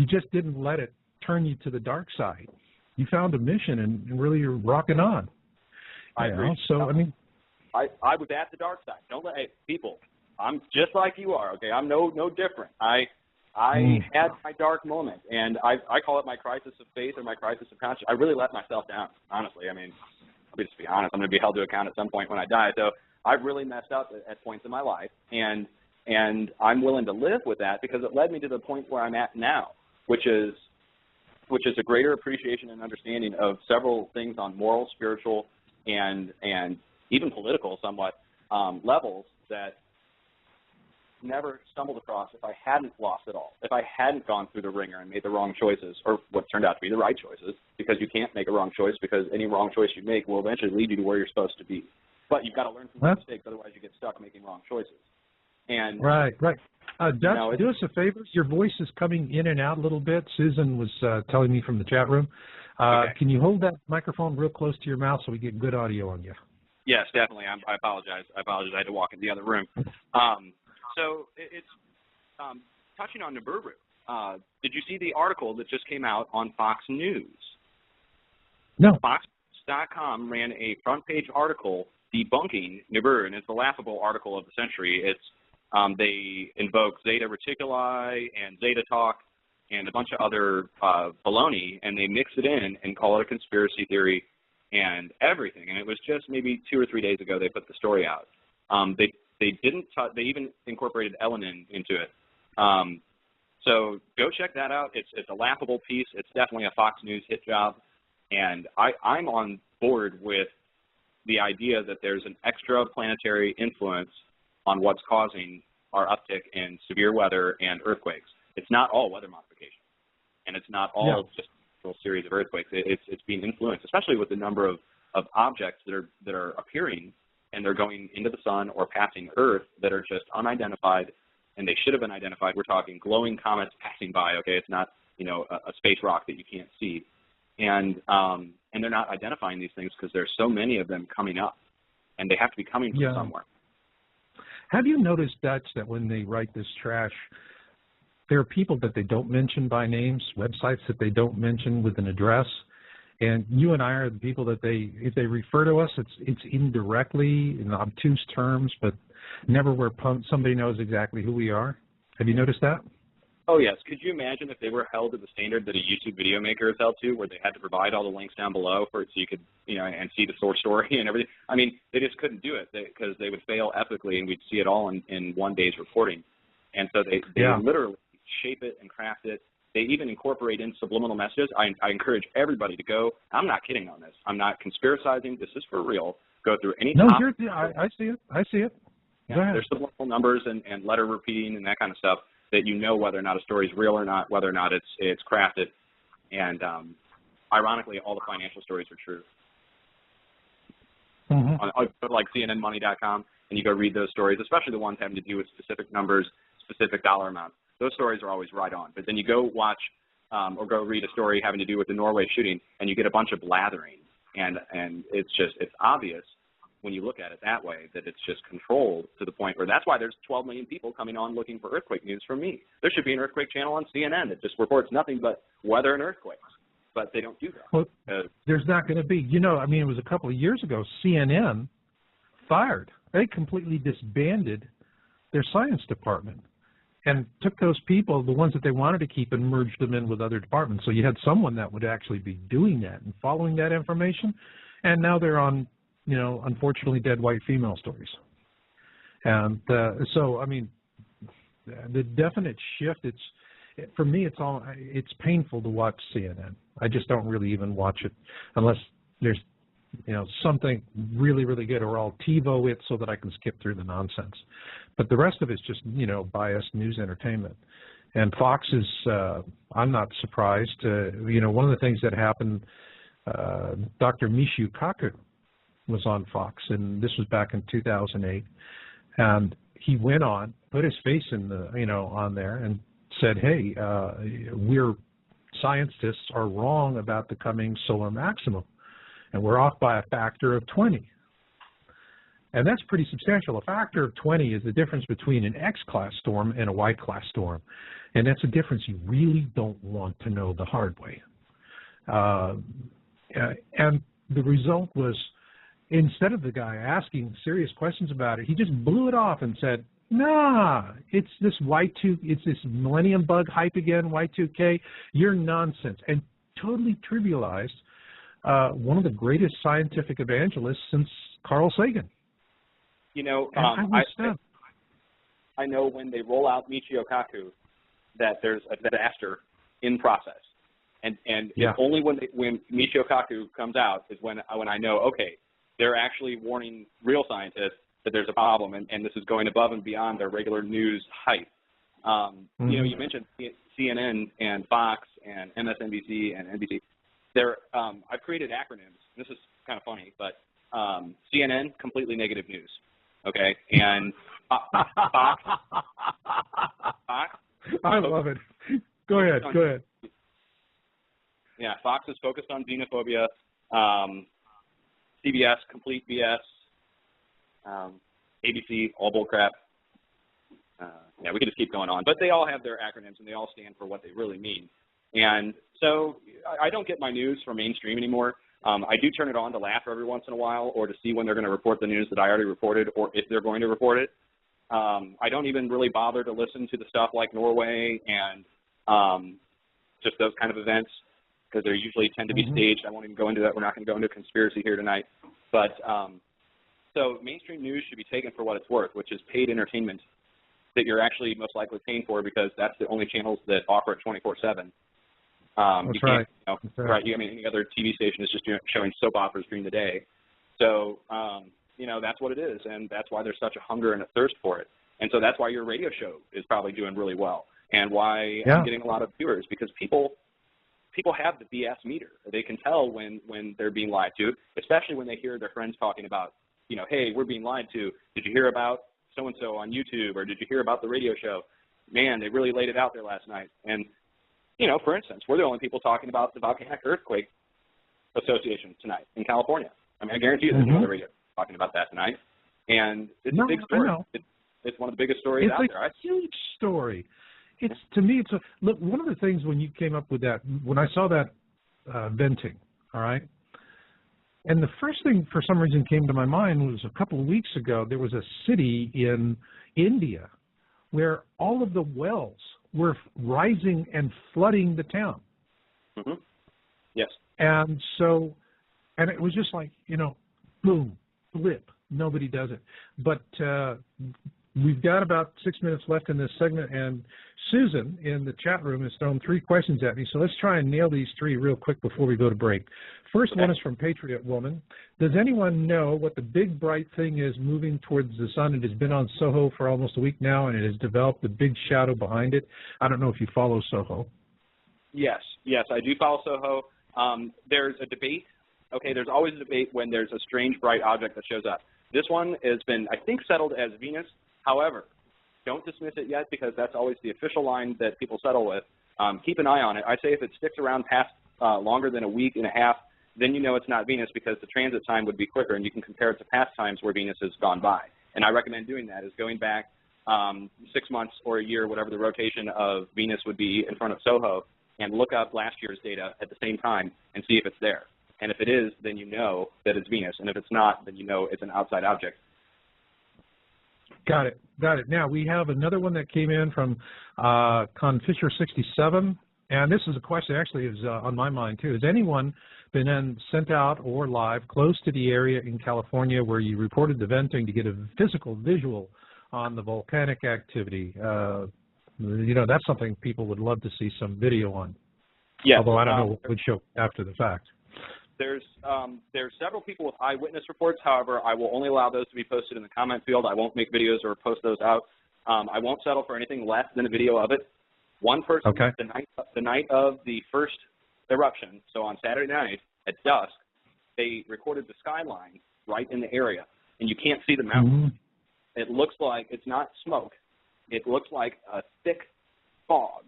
[SPEAKER 1] just didn't let it turn you to the dark side. You found a mission, and really you're rocking on.
[SPEAKER 2] I agree.
[SPEAKER 1] So, I mean,
[SPEAKER 2] I was at the dark side. Don't let people. I'm just like you are. Okay, I'm no different. I had my dark moment, and I call it my crisis of faith or my crisis of conscience. I really let myself down, honestly. I mean, I'll just be honest. I'm going to be held to account at some point when I die. So I've really messed up at points in my life, and I'm willing to live with that, because it led me to the point where I'm at now, which is a greater appreciation and understanding of several things on moral, spiritual, and even political somewhat levels that never stumbled across if I hadn't lost it all, if I hadn't gone through the ringer and made the wrong choices, or what turned out to be the right choices, because you can't make a wrong choice, because any wrong choice you make will eventually lead you to where you're supposed to be. But you've got to learn from your mistakes, otherwise you get stuck making wrong choices. And
[SPEAKER 1] right. Dutch, do us a favor. Your voice is coming in and out a little bit. Susan was telling me from the chat room.
[SPEAKER 2] Okay.
[SPEAKER 1] Can you hold that microphone real close to your mouth so we get good audio on you?
[SPEAKER 2] Yes, definitely. I apologize. I apologize. I had to walk in the other room. So it's touching on Nibiru. did you see the article that just came out on Fox News?
[SPEAKER 1] No.
[SPEAKER 2] Fox.com ran a front-page article debunking Nibiru, and it's the laughable article of the century. It's they invoke Zeta Reticuli and Zeta Talk and a bunch of other baloney, and they mix it in and call it a conspiracy theory and everything. And it was just maybe 2 or 3 days ago they put the story out. They even incorporated Elenin into it. So go check that out. It's a laughable piece. It's definitely a Fox News hit job. And I'm on board with the idea that there's an extra-planetary influence on what's causing our uptick in severe weather and earthquakes. It's not all weather modification, and it's not all just a series of earthquakes. It's being influenced, especially with the number of objects that are appearing, and they're going into the sun or passing Earth that are just unidentified, and they should have been identified. We're talking glowing comets passing by. Okay, it's not a space rock that you can't see. And they're not identifying these things because there's so many of them coming up, and they have to be coming from somewhere.
[SPEAKER 1] Have you noticed, Dutch, that when they write this trash, there are people that they don't mention by names, websites that they don't mention with an address, and you and I are the people that if they refer to us, it's indirectly in obtuse terms, but never where somebody knows exactly who we are. Have you noticed that?
[SPEAKER 2] Oh, yes. Could you imagine if they were held to the standard that a YouTube video maker is held to, where they had to provide all the links down below so you could, and see the source story and everything? I mean, they just couldn't do it because they would fail epically, and we'd see it all in one day's reporting. And so they literally shape it and craft it. They even incorporate in subliminal messages. I encourage everybody to go. I'm not kidding on this. I'm not conspiracizing. This is for real. Go through any topic.
[SPEAKER 1] I see it. I see it.
[SPEAKER 2] Yeah, there's subliminal numbers and letter repeating and that kind of stuff, that you know whether or not a story is real or not, whether or not it's crafted. And ironically, all the financial stories are true. On like CNNmoney.com, and you go read those stories, especially the ones having to do with specific numbers, specific dollar amounts. Those stories are always right on. But then you go watch or go read a story having to do with the Norway shooting, and you get a bunch of blathering. And it's obvious when you look at it that way, that it's just controlled to the point where that's why there's 12 million people coming on looking for earthquake news from me. There should be an earthquake channel on CNN that just reports nothing but weather and earthquakes, but they don't do that.
[SPEAKER 1] Well, there's not going to be. It was a couple of years ago, CNN fired. They completely disbanded their science department and took those people, the ones that they wanted to keep, and merged them in with other departments. So you had someone that would actually be doing that and following that information, and now they're on unfortunately dead white female stories. And so, I mean, the definite shift, for me, it's painful to watch CNN. I just don't really even watch it unless there's, something really, really good, or I'll TiVo it so that I can skip through the nonsense. But the rest of it's just, biased news entertainment. And Fox is, I'm not surprised. One of the things that happened, Dr. Michio Kaku was on Fox, and this was back in 2008, and he went on, put his face in on there, and said, "Hey, we're scientists are wrong about the coming solar maximum, and we're off by a factor of 20." And that's pretty substantial. A factor of 20 is the difference between an X-class storm and a Y-class storm, and that's a difference you really don't want to know the hard way. And the result was, instead of the guy asking serious questions about it, he just blew it off and said, "Nah, it's this it's this millennium bug hype again, Y2K. You're nonsense," and totally trivialized one of the greatest scientific evangelists since Carl Sagan.
[SPEAKER 2] I know when they roll out Michio Kaku that there's a disaster in process, and only when Michio Kaku comes out is when I know, okay, they're actually warning real scientists that there's a problem, and this is going above and beyond their regular news hype. You mentioned CNN and Fox and MSNBC and NBC. I've created acronyms. This is kind of funny, but CNN, completely negative news, okay? And Fox.
[SPEAKER 1] I love it. Go ahead.
[SPEAKER 2] Yeah, Fox is focused on xenophobia. CBS, complete BS. ABC, all bull crap. Yeah, we could just keep going on. But they all have their acronyms, and they all stand for what they really mean. And so I don't get my news from mainstream anymore. I do turn it on to laugh every once in a while or to see when they're going to report the news that I already reported or if they're going to report it. I don't even really bother to listen to the stuff like Norway and just those kind of events because they usually tend to be staged. I won't even go into that. We're not going to go into conspiracy here tonight. But so mainstream news should be taken for what it's worth, which is paid entertainment that you're actually most likely paying for because that's the only channels that offer it 24/7.
[SPEAKER 1] That's right.
[SPEAKER 2] That's right. I mean, any other TV station is just showing soap operas during the day. So, that's what it is, and that's why there's such a hunger and a thirst for it. And so that's why your radio show is probably doing really well, and why I'm getting a lot of viewers, because people have the BS meter. They can tell when they're being lied to, especially when they hear their friends talking about, hey, we're being lied to. Did you hear about so-and-so on YouTube, or did you hear about the radio show? Man, they really laid it out there last night. And, for instance, we're the only people talking about the Volcanic Earthquake Association tonight in California. I mean, I guarantee you there's no other radio talking about that tonight. And it's a big story. It's one of the biggest stories out there.
[SPEAKER 1] It's a huge story. To me, look, one of the things when you came up with that, when I saw that venting, all right, and the first thing for some reason came to my mind was a couple of weeks ago, there was a city in India where all of the wells were rising and flooding the town.
[SPEAKER 2] Yes.
[SPEAKER 1] And it was just like, boom, blip, nobody does it. But we've got about 6 minutes left in this segment, and Susan in the chat room has thrown 3 questions at me, so let's try and nail these 3 real quick before we go to break. First one is from Patriot Woman. Does anyone know what the big bright thing is moving towards the sun? It has been on Soho for almost a week now, and it has developed a big shadow behind it. I don't know if you follow Soho.
[SPEAKER 2] Yes, I do follow Soho. There's a debate. Okay, there's always a debate when there's a strange bright object that shows up. This one has been, I think, settled as Venus. However, don't dismiss it yet because that's always the official line that people settle with. Keep an eye on it. I say if it sticks around past longer than a week and a half, then you know it's not Venus because the transit time would be quicker, and you can compare it to past times where Venus has gone by. And I recommend doing that, is going back 6 months or a year, whatever the rotation of Venus would be in front of Soho, and look up last year's data at the same time and see if it's there. And if it is, then you know that it's Venus. And if it's not, then you know it's an outside object.
[SPEAKER 1] Got it. Now, we have another one that came in from Confisher67, and this is a question that actually is on my mind, too. Has anyone been sent out or live close to the area in California where you reported the venting to get a physical visual on the volcanic activity? That's something people would love to see some video on.
[SPEAKER 2] Yes.
[SPEAKER 1] Although I don't know what would show after the fact.
[SPEAKER 2] There's several people with eyewitness reports. However, I will only allow those to be posted in the comment field. I won't make videos or post those out. I won't settle for anything less than a video of it. One person, the night of the first eruption, so on Saturday night at dusk, they recorded the skyline right in the area, and you can't see the mountain. It looks like it's not smoke. It looks like a thick fog,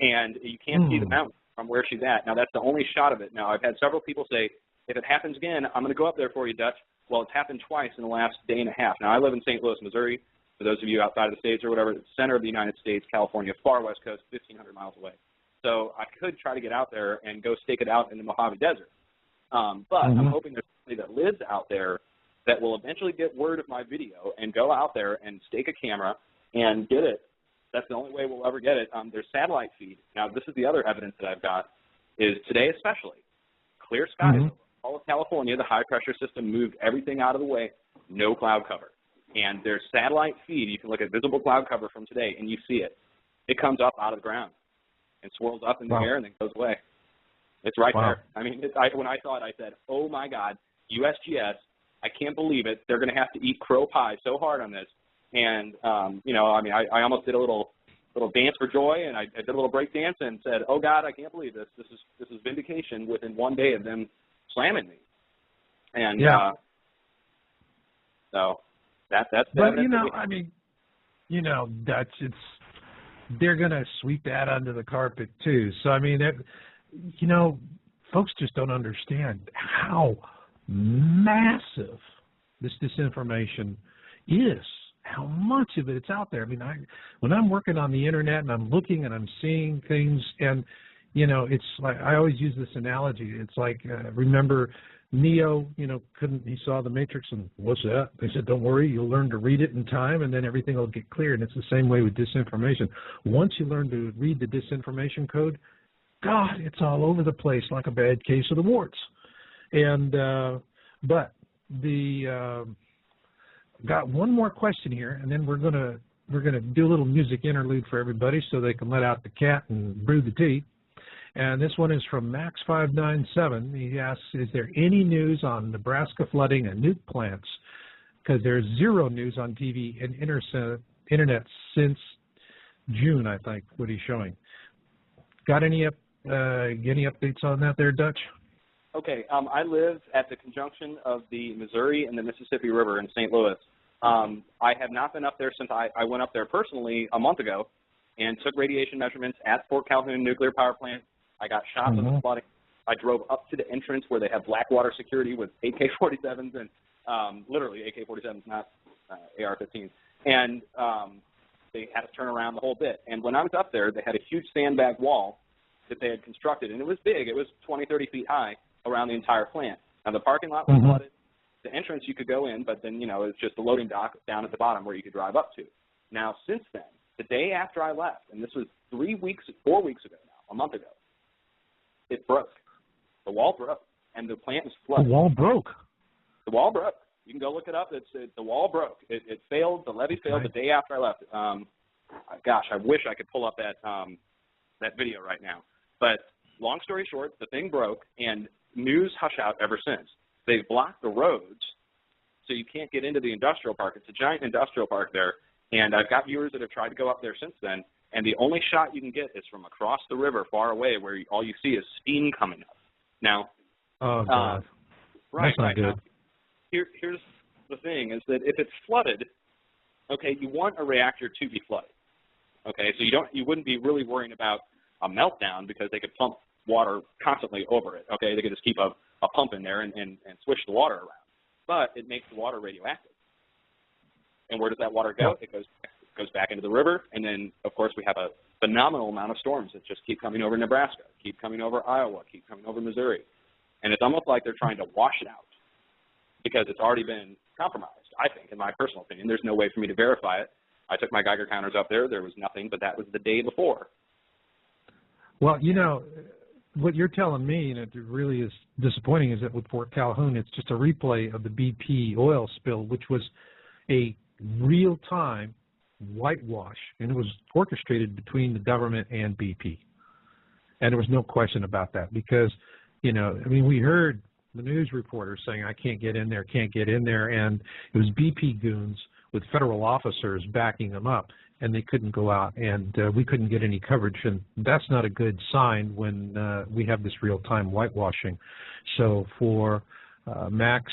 [SPEAKER 2] and you can't see the mountain from where she's at. Now, that's the only shot of it. Now, I've had several people say, if it happens again, I'm going to go up there for you, Dutch. Well, it's happened twice in the last day and a half. Now, I live in St. Louis, Missouri. For those of you outside of the States or whatever, it's the center of the United States, California, far west coast, 1,500 miles away. So I could try to get out there and go stake it out in the Mojave Desert. But I'm hoping there's somebody that lives out there that will eventually get word of my video and go out there and stake a camera and get it. That's the only way we'll ever get it. There's satellite feed. Now, this is the other evidence that I've got, is today especially, clear skies. All of California, the high-pressure system moved everything out of the way, no cloud cover. And there's satellite feed. You can look at visible cloud cover from today, and you see it. It comes up out of the ground and swirls up in the air and then goes away. It's right there. I mean, when I saw it, I said, oh, my God, USGS, I can't believe it. They're going to have to eat crow pie so hard on this. And, I almost did a little dance for joy, and I did a little break dance and said, oh, God, I can't believe this. This is vindication within one day of them slamming me. And so that's the evidence.
[SPEAKER 1] Dutch, they're going to sweep that under the carpet, too. So, folks just don't understand how massive this disinformation how much of it's out there. I mean, when I'm working on the internet and I'm looking and I'm seeing things, and it's like I always use this analogy. It's like remember Neo, he saw the Matrix and what's that? They said, don't worry, you'll learn to read it in time and then everything will get clear. And it's the same way with disinformation. Once you learn to read the disinformation code, God, it's all over the place like a bad case of the warts. And but got one more question here, and then we're gonna do a little music interlude for everybody so they can let out the cat and brew the tea. And this one is from Max597. He asks, is there any news on Nebraska flooding and nuke plants? Because there's zero news on TV and internet since June, I think, what he's showing. Got any updates on that there, Dutch?
[SPEAKER 2] Okay, I live at the conjunction of the Missouri and the Mississippi River in St. Louis. I have not been up there since I went up there personally a month ago and took radiation measurements at Fort Calhoun Nuclear Power Plant. I got shots of the flooding. I drove up to the entrance where they have Blackwater security with AK-47s and literally AK-47s, not AR-15s. And they had to turn around the whole bit. And when I was up there, they had a huge sandbag wall that they had constructed, and it was big. It was 20, 30 feet high around the entire plant. Now, the parking lot was flooded. The entrance you could go in, but then, it was just a loading dock down at the bottom where you could drive up to. Now, since then, the day after I left, and this was 4 weeks ago now, a month ago, it broke. The wall broke, and the plant was flooded.
[SPEAKER 1] The wall broke?
[SPEAKER 2] The wall broke. You can go look it up. The wall broke. It failed. The levee failed the day after I left. Gosh, I wish I could pull up that video right now. But long story short, the thing broke, and news hush out ever since. They've blocked the roads, so you can't get into the industrial park. It's a giant industrial park there, and I've got viewers that have tried to go up there since then, and the only shot you can get is from across the river far away where all you see is steam coming up. Now,
[SPEAKER 1] oh, God.
[SPEAKER 2] Right,
[SPEAKER 1] That's not good.
[SPEAKER 2] Now, here's the thing, is that if it's flooded, okay, you want a reactor to be flooded. Okay, so you wouldn't be really worrying about a meltdown because they could pump water constantly over it. Okay, they could just keep a pump in there and switch the water around. But it makes the water radioactive. And where does that water go? It goes back into the river, and then, of course, we have a phenomenal amount of storms that just keep coming over Nebraska, keep coming over Iowa, keep coming over Missouri. And it's almost like they're trying to wash it out because it's already been compromised, I think, in my personal opinion. There's no way for me to verify it. I took my Geiger counters up there. There was nothing, but that was the day before.
[SPEAKER 1] Well, what you're telling me, and it really is disappointing, is that with Fort Calhoun, it's just a replay of the BP oil spill, which was a real-time whitewash, and it was orchestrated between the government and BP. And there was no question about that because, we heard the news reporters saying, I can't get in there, and it was BP goons with federal officers backing them up, and they couldn't go out, and we couldn't get any coverage, and that's not a good sign when we have this real-time whitewashing. So for Max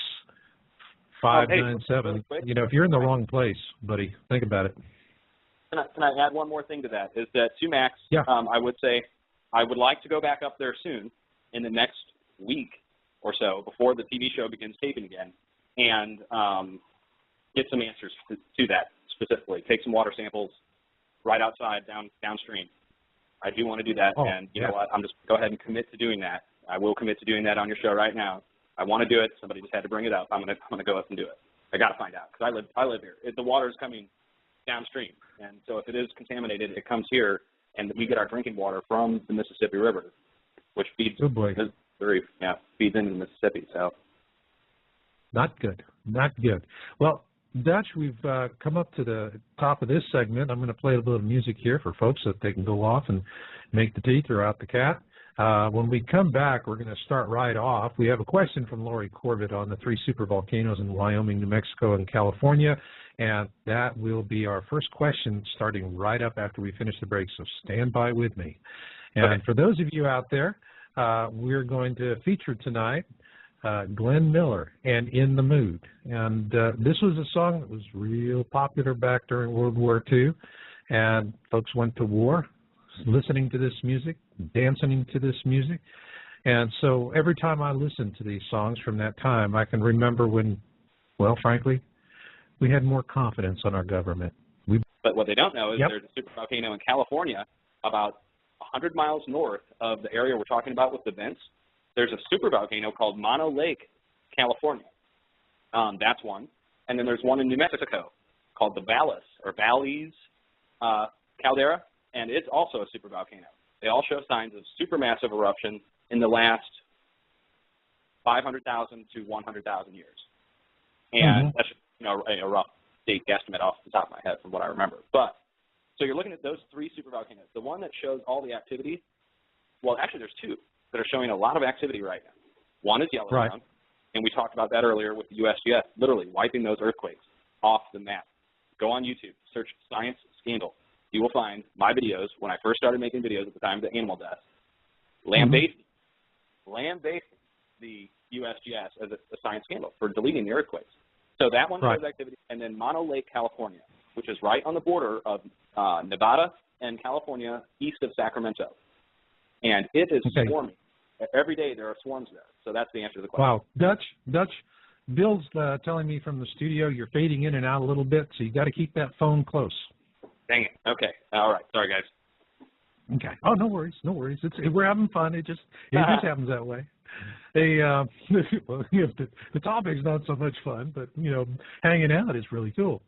[SPEAKER 1] 597, if you're in the wrong place, buddy, think about it.
[SPEAKER 2] Can I add one more thing to that? Is that to Max, I would say I would like to go back up there soon in the next week or so before the TV show begins taping again and get some answers to that specifically. Take some water samples right outside downstream. I do want to do that, and you know what? I'm just go ahead and commit to doing that. I will commit to doing that on your show right now. I want to do it. Somebody just had to bring it up. I'm gonna go up and do it. I got to find out because I live here. The water is coming downstream, and so if it is contaminated, it comes here, and we get our drinking water from the Mississippi River, which feeds Missouri, feeds into the Mississippi. So
[SPEAKER 1] not good, not good. Well, Dutch, we've come up to the top of this segment. I'm going to play a little music here for folks so that they can go off and make the tea, throw out the cat. When we come back, we're going to start right off. We have a question from Lori Corbett on the 3 supervolcanoes in Wyoming, New Mexico, and California, and that will be our first question starting right up after we finish the break, so stand by with me. And for those of you out there, we're going to feature tonight Glenn Miller and In the Mood. And this was a song that was real popular back during World War II, and folks went to war listening to this music, dancing to this music. And so every time I listen to these songs from that time, I can remember when, well, frankly, We had more confidence on our government.
[SPEAKER 2] But what they don't know is
[SPEAKER 1] Yep.
[SPEAKER 2] there's a supervolcano in California about 100 miles north of the area we're talking about with the vents. There's a supervolcano called Mono Lake, California. That's one. And then there's one in New Mexico called the Valles caldera, and it's also a supervolcano. They all show signs of supermassive eruption in the last 500,000 to 100,000 years. And that's a rough date guesstimate off the top of my head from what I remember. But so you're looking at those three supervolcanoes. The one that shows all the activity, well, actually there's two that are showing a lot of activity right now. One is Yellowstone, and we talked about that earlier with the USGS, literally wiping those earthquakes off the map. Go on YouTube, search Science Scandal. You will find my videos when I first started making videos at the time of the animal deaths, lambasting the USGS as a science scandal for deleting the earthquakes. So that one shows activity, and then Mono Lake, California, which is right on the border of Nevada and California, east of Sacramento. And it is swarming. Every day there are swarms there. So that's the answer to the question.
[SPEAKER 1] Wow. Dutch, Bill's telling me from the studio you're fading in and out a little bit, so you got to keep that phone close.
[SPEAKER 2] Dang it. Okay. All right. Sorry, guys.
[SPEAKER 1] Okay. Oh, no worries. No worries. We're having fun. It just happens that way. Well, the topic's not so much fun, but, hanging out is really cool.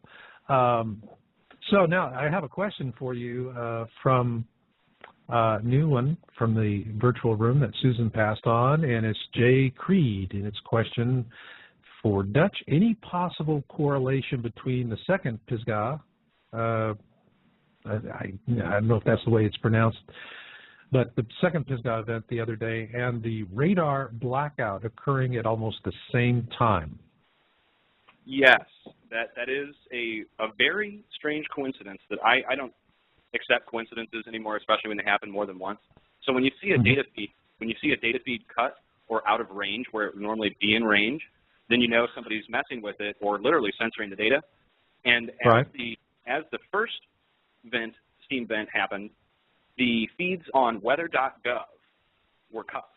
[SPEAKER 1] So now I have a question for you from a new one from the virtual room that Susan passed on, and it's Jay Creed, and it's question for Dutch. Any possible correlation between the second Pisgah, I don't know if that's the way it's pronounced, but the second Pisgah event the other day and the radar blackout occurring at almost the same time?
[SPEAKER 2] Yes, that is a very strange coincidence that I don't accept coincidences anymore, especially when they happen more than once. So when you see a data feed, cut or out of range where it would normally be in range, then you know somebody's messing with it or literally censoring the data. And as the first steam vent happened, the feeds on weather.gov were cut.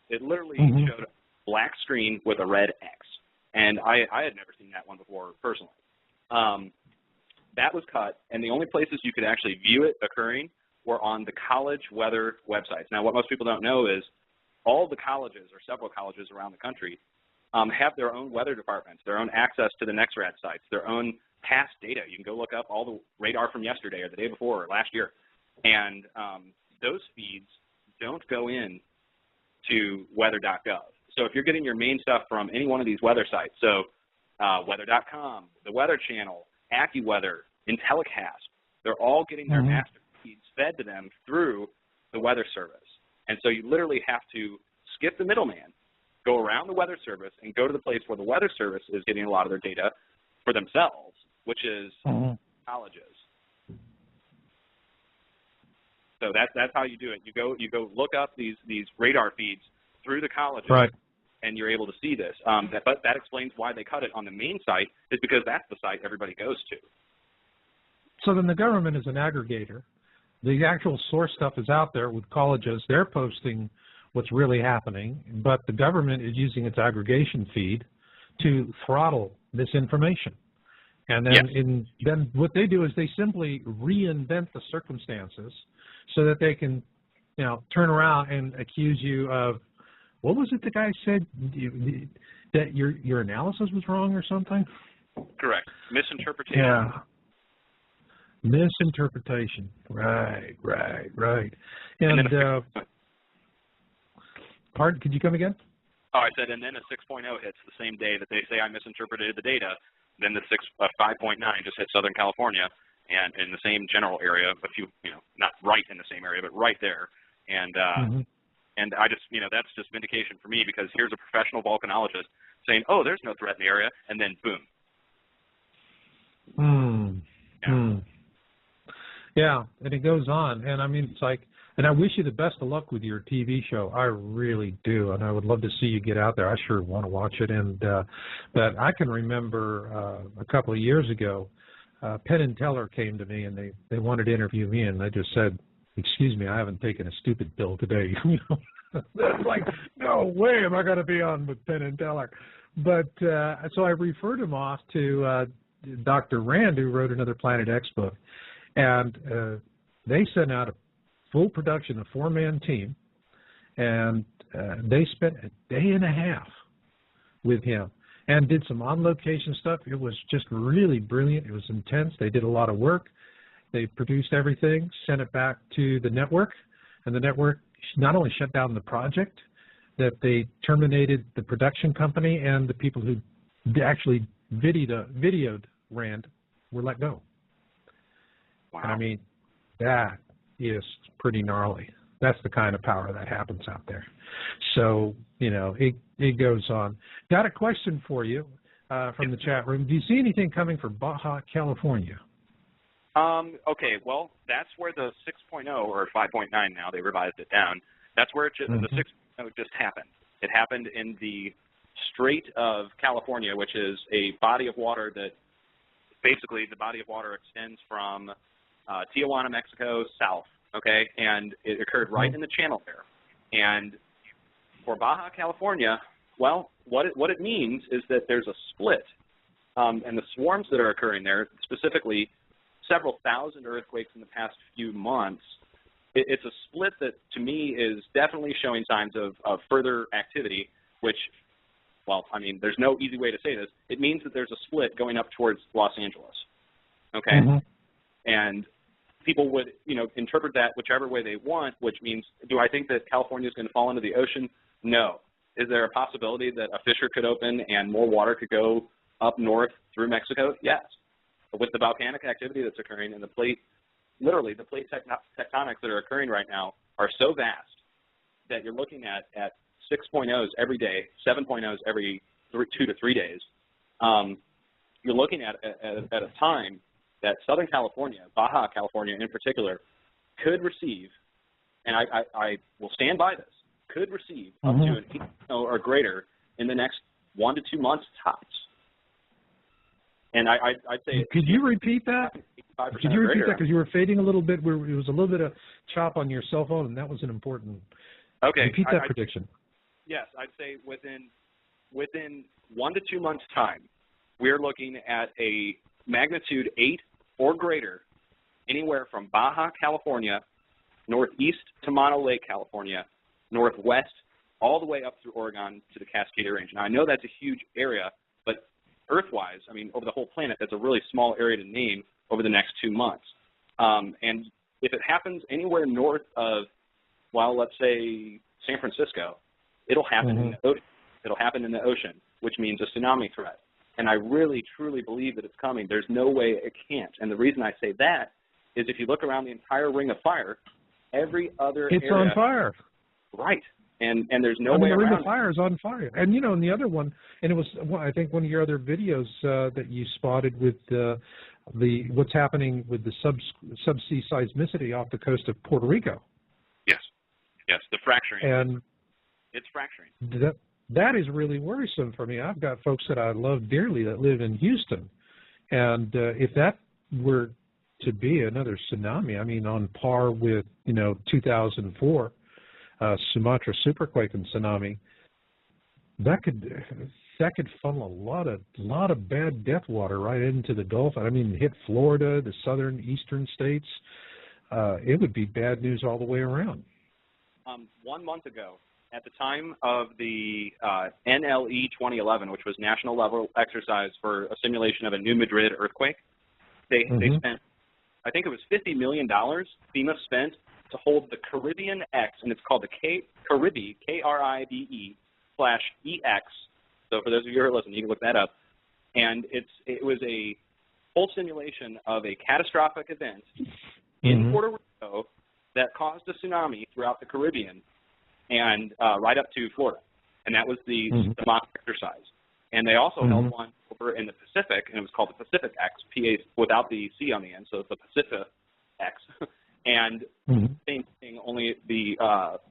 [SPEAKER 2] It literally showed a black screen with a red X. And I had never seen that one before personally. That was cut, and the only places you could actually view it occurring were on the college weather websites. Now, what most people don't know is all the colleges, or several colleges around the country, have their own weather departments, their own access to the NextRad sites, their own past data. You can go look up all the radar from yesterday or the day before or last year. And those feeds don't go in to weather.gov. So if you're getting your main stuff from any one of these weather sites, so weather.com, the Weather Channel, AccuWeather, Intellicast, they're all getting their master feeds fed to them through the Weather Service. And so you literally have to skip the middleman, go around the Weather Service, and go to the place where the Weather Service is getting a lot of their data for themselves, which is colleges. So that's how you do it. You go look up these radar feeds through the colleges, and you're able to see this. But that explains why they cut it on the main site, is because that's the site everybody goes to.
[SPEAKER 1] So then the government is an aggregator. The actual source stuff is out there with colleges. They're posting what's really happening, but the government is using its aggregation feed to throttle misinformation. And then then what they do is they simply reinvent the circumstances so that they can, turn around and accuse you of, what was it the guy said, that your analysis was wrong or something?
[SPEAKER 2] Correct. Misinterpretation.
[SPEAKER 1] Yeah. Misinterpretation. Right. And pardon, could you come again?
[SPEAKER 2] Oh, I said, and then a 6.0 hits the same day that they say I misinterpreted the data. Then the 5.9 just hit Southern California, and in the same general area, a few, not right in the same area, but right there. And and I just, that's just vindication for me, because here's a professional volcanologist saying, oh, there's no threat in the area, and then boom.
[SPEAKER 1] Yeah, and it goes on, and I mean, it's like, and I wish you the best of luck with your TV show. I really do, and I would love to see you get out there. I sure want to watch it. And but I can remember a couple of years ago, Penn and Teller came to me, and they wanted to interview me, and I just said, excuse me, I haven't taken a stupid pill today. That's like, no way am I going to be on with Penn and Teller. But so I referred him off to Dr. Rand, who wrote Another Planet X book, and they sent out a full production, a 4-man team, and they spent a day and a half with him and did some on-location stuff. It was just really brilliant. It was intense. They did a lot of work. They produced everything, sent it back to the network, and the network not only shut down the project, that they terminated the production company, and the people who actually videoed Rand were let go.
[SPEAKER 2] Wow.
[SPEAKER 1] I mean, that is pretty gnarly. That's the kind of power that happens out there. So, you know, it goes on. Got a question for you from the chat room. Do you see anything coming for Baja California?
[SPEAKER 2] Okay, well, that's where the 6.0 or 5.9 now, they revised it down. That's where the 6.0 just happened. It happened in the Strait of California, which is a body of water that basically the body of water extends from Tijuana, Mexico, south, okay? And it occurred right in the channel there. And for Baja California, well, what it means is that there's a split. And the swarms that are occurring there, specifically several thousand earthquakes in the past few months, it's a split that, to me, is definitely showing signs of further activity, which, well, I mean, there's no easy way to say this. It means that there's a split going up towards Los Angeles, okay? And people would, you know, interpret that whichever way they want, which means, do I think that California is going to fall into the ocean? No. Is there a possibility that a fissure could open and more water could go up north through Mexico? Yes. But with the volcanic activity that's occurring and the plate, literally the plate tectonics that are occurring right now are so vast that you're looking at 6.0s every day, 7.0s every 2 to 3 days. You're looking at a time that Southern California, Baja California in particular, could receive, and I will stand by this, could receive up to an 8 or greater in the next 1 to 2 months tops. And I'd say...
[SPEAKER 1] Could you repeat that? Could you repeat that? Because you were fading a little bit. It was a little bit of chop on your cell phone, and that was an important...
[SPEAKER 2] Okay.
[SPEAKER 1] Repeat that prediction.
[SPEAKER 2] Yes, I'd say within 1 to 2 months' time, we're looking at a magnitude 8 or greater anywhere from Baja California, northeast to Mono Lake, California, northwest, all the way up through Oregon to the Cascadia Range. Now, I know that's a huge area, but Earth-wise, I mean, over the whole planet, that's a really small area to name over the next 2 months. And if it happens anywhere north of, well, let's say San Francisco, it'll happen in the ocean. It'll happen in the ocean, which means a tsunami threat. And I really, truly believe that it's coming. There's no way it can't. And the reason I say that is if you look around the entire ring of fire, every other area...
[SPEAKER 1] It's on fire.
[SPEAKER 2] Right. And there's no way around it.
[SPEAKER 1] The ring of fire is on fire. And, you know, and the other one, and it was, I think, one of your other videos that you spotted with what's happening with the subsea seismicity off the coast of Puerto Rico.
[SPEAKER 2] Yes. Yes, the fracturing.
[SPEAKER 1] And
[SPEAKER 2] it's fracturing.
[SPEAKER 1] That is really worrisome for me. I've got folks that I love dearly that live in Houston. And if that were to be another tsunami, I mean, on par with, you know, 2004, Sumatra superquake and tsunami, that could funnel a lot of bad death water right into the Gulf. I mean, hit Florida, the southern eastern states. It would be bad news all the way around.
[SPEAKER 2] 1 month ago, at the time of the NLE 2011, which was national level exercise for a simulation of a New Madrid earthquake, they spent, I think it was $50 million FEMA spent to hold the Caribbean X, and it's called the Caribe, K-R-I-B-E /EX. So for those of you who are listening, you can look that up. And it was a full simulation of a catastrophic event in Puerto Rico that caused a tsunami throughout the Caribbean and right up to Florida. And that was the mock exercise. And they also held one over in the Pacific, and it was called the Pacific X, P-A without the C on the end, so it's the Pacific X. And same thing, only the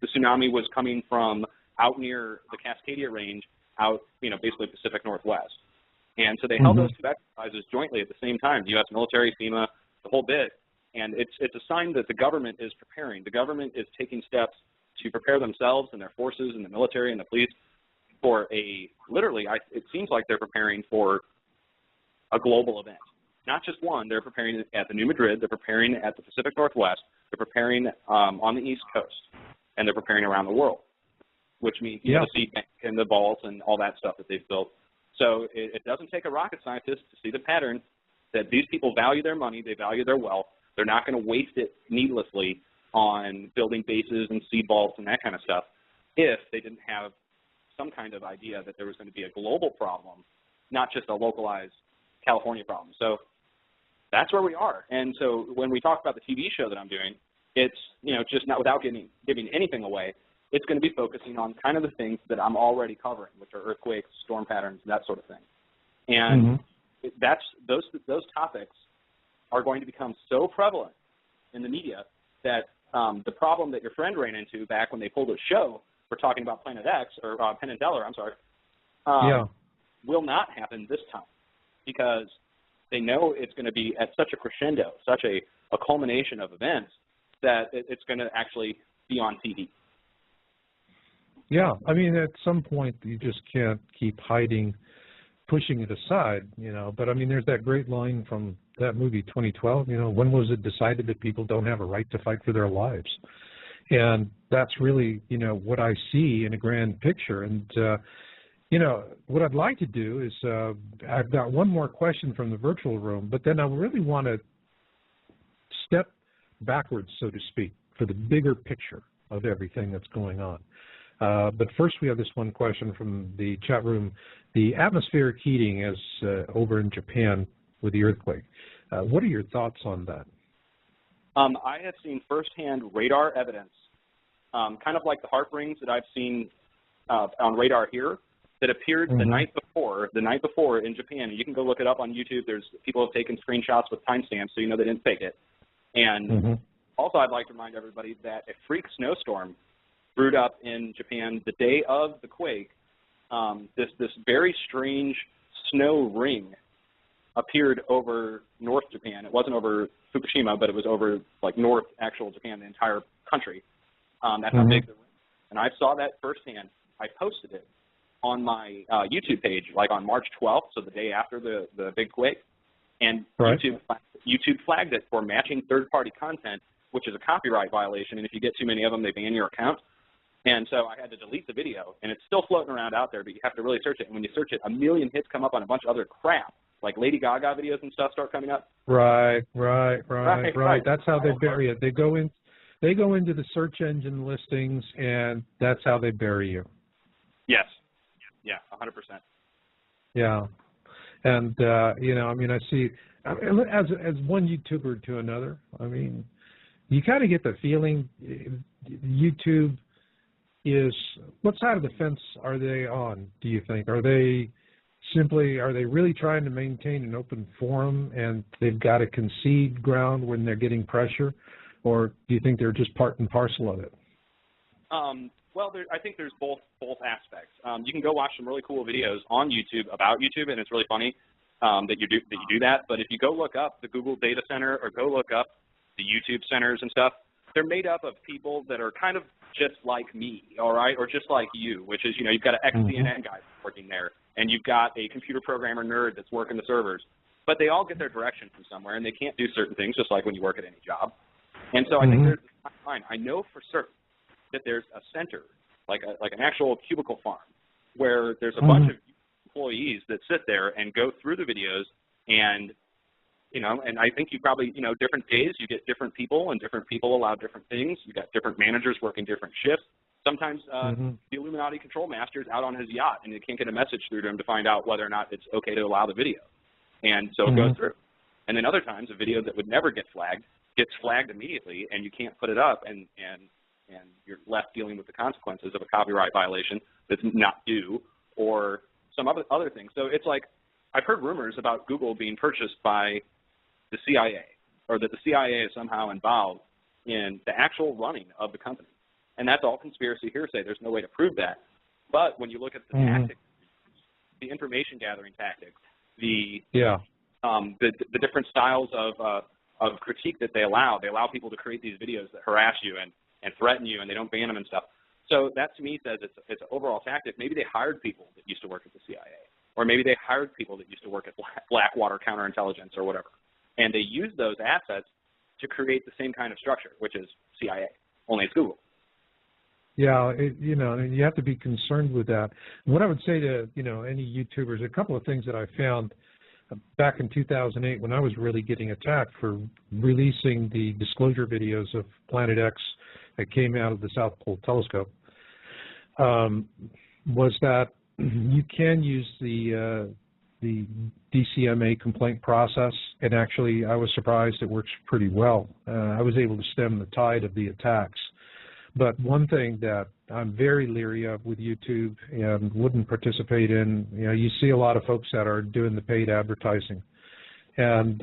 [SPEAKER 2] tsunami was coming from out near the Cascadia Range, out, you know, basically Pacific Northwest. And so they held those two exercises jointly at the same time, the U.S. military, FEMA, the whole bit. And it's a sign that the government is preparing. The government is taking steps to prepare themselves and their forces and the military and the police for a, literally, it seems like they're preparing for a global event. Not just one. They're preparing at the New Madrid. They're preparing at the Pacific Northwest. They're preparing on the East Coast. And they're preparing around the world, which means you know, the seed bank and the vault and all that stuff that they've built. So it doesn't take a rocket scientist to see the pattern that these people value their money, they value their wealth. They're not going to waste it needlessly on building bases and seed vaults and that kind of stuff if they didn't have some kind of idea that there was going to be a global problem, not just a localized California problem. So that's where we are. And so when we talk about the TV show that I'm doing, it's, you know, just not without giving anything away, it's going to be focusing on kind of the things that I'm already covering, which are earthquakes, storm patterns, that sort of thing. And that's those topics are going to become so prevalent in the media that the problem that your friend ran into back when they pulled a show for talking about Planet X, or Penn and Teller, I'm sorry, will not happen this time, because they know it's going to be at such a crescendo, such a culmination of events, that it's going to actually be on TV.
[SPEAKER 1] Yeah, I mean, at some point you just can't keep hiding, pushing it aside, you know. But I mean, there's that great line from that movie 2012, you know, when was it decided that people don't have a right to fight for their lives? And that's really, you know, what I see in a grand picture. And, you know, what I'd like to do is I've got one more question from the virtual room, but then I really want to step backwards, so to speak, for the bigger picture of everything that's going on. But first we have this one question from the chat room. The atmospheric heating is over in Japan with the earthquake. What are your thoughts on that?
[SPEAKER 2] I have seen firsthand radar evidence, kind of like the Haarp rings that I've seen on radar here, that appeared the night before in Japan. And you can go look it up on YouTube. There's people have taken screenshots with timestamps, so you know they didn't fake it. And also, I'd like to remind everybody that a freak snowstorm brewed up in Japan the day of the quake. This very strange snow ring appeared over North Japan. It wasn't over Fukushima, but it was over like North actual Japan, the entire country. That's how big the ring. And I saw that firsthand. I posted it on my YouTube page, like on March 12th, so the day after the big quake. And YouTube flagged it for matching third-party content, which is a copyright violation. And if you get too many of them, they ban your account. And so I had to delete the video, and it's still floating around out there, but you have to really search it. And when you search it, a million hits come up on a bunch of other crap, like Lady Gaga videos and stuff start coming up.
[SPEAKER 1] Right. That's how they bury it. They go into the search engine listings, and that's how they bury you.
[SPEAKER 2] Yes. Yeah, 100%.
[SPEAKER 1] Yeah. And, you know, I mean, I see, as one YouTuber to another, I mean, you kind of get the feeling YouTube is, what side of the fence are they on, do you think? Are they really trying to maintain an open forum and they've got to concede ground when they're getting pressure? Or do you think they're just part and parcel of it?
[SPEAKER 2] Well, I think there's both aspects. You can go watch some really cool videos on YouTube about YouTube, and it's really funny that you do that. But if you go look up the Google Data Center or go look up the YouTube centers and stuff, they're made up of people that are kind of just like me, all right, or just like you, which is, you know, you've got an ex-CNN guy working there, and you've got a computer programmer nerd that's working the servers. But they all get their direction from somewhere, and they can't do certain things, just like when you work at any job. And so I think there's a line. I know for certain that there's a center, like an actual cubicle farm, where there's a bunch of employees that sit there and go through the videos, and you know, and I think you probably, you know, different days you get different people, and different people allow different things. You got different managers working different shifts. Sometimes the Illuminati control master is out on his yacht, and you can't get a message through to him to find out whether or not it's okay to allow the video, and so it goes through. And then other times, a video that would never get flagged gets flagged immediately, and you can't put it up, and you're left dealing with the consequences of a copyright violation that's not due, or some other things. So it's like, I've heard rumors about Google being purchased by the CIA, or that the CIA is somehow involved in the actual running of the company. And that's all conspiracy hearsay. There's no way to prove that. But when you look at the tactics, the information gathering tactics, the different styles of critique that they allow people to create these videos that harass you and threaten you, and they don't ban them and stuff. So that to me says it's an overall tactic. Maybe they hired people that used to work at the CIA. or maybe they hired people that used to work at Blackwater Counterintelligence or whatever, and they used those assets to create the same kind of structure, which is CIA, only it's Google.
[SPEAKER 1] Yeah, you have to be concerned with that. What I would say to, any YouTubers, a couple of things that I found back in 2008 when I was really getting attacked for releasing the disclosure videos of Planet X that came out of the South Pole Telescope, was that you can use the DCMA complaint process, and actually I was surprised it works pretty well. I was able to stem the tide of the attacks. But one thing that I'm very leery of with YouTube and wouldn't participate in, you see a lot of folks that are doing the paid advertising and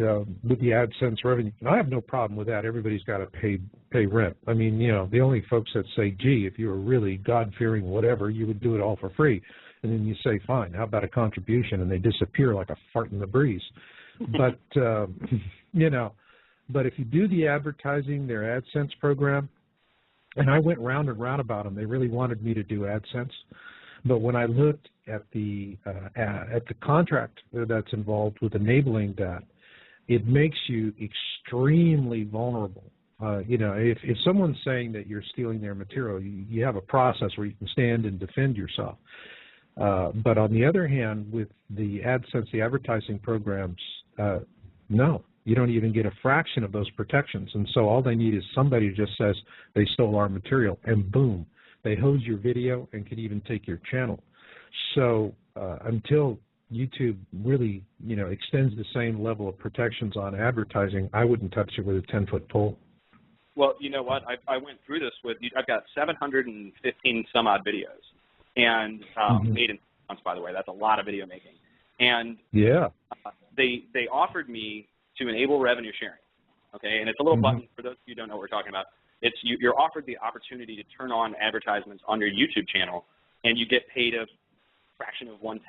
[SPEAKER 1] with the AdSense revenue. And I have no problem with that. Everybody's got to pay rent. I mean, the only folks that say, gee, if you were really God-fearing whatever, you would do it all for free. And then you say, fine, how about a contribution? And they disappear like a fart in the breeze. But, but if you do the advertising, their AdSense program, and I went round and round about them. They really wanted me to do AdSense, but when I looked at the contract that's involved with enabling that, it makes you extremely vulnerable. If someone's saying that you're stealing their material, you have a process where you can stand and defend yourself. But on the other hand, with the AdSense, the advertising programs, no. You don't even get a fraction of those protections. And so all they need is somebody who just says they stole our material, and boom, they hose your video and can even take your channel. So until YouTube really, extends the same level of protections on advertising, I wouldn't touch it with a 10-foot pole.
[SPEAKER 2] Well, you know what? I went through this I've got 715 some odd videos, and made in months, by the way. That's a lot of video making. And
[SPEAKER 1] yeah,
[SPEAKER 2] they offered me to enable revenue sharing, okay? And it's a little button, for those of you who don't know what we're talking about. It's you're offered the opportunity to turn on advertisements on your YouTube channel, and you get paid a fraction of 0.1%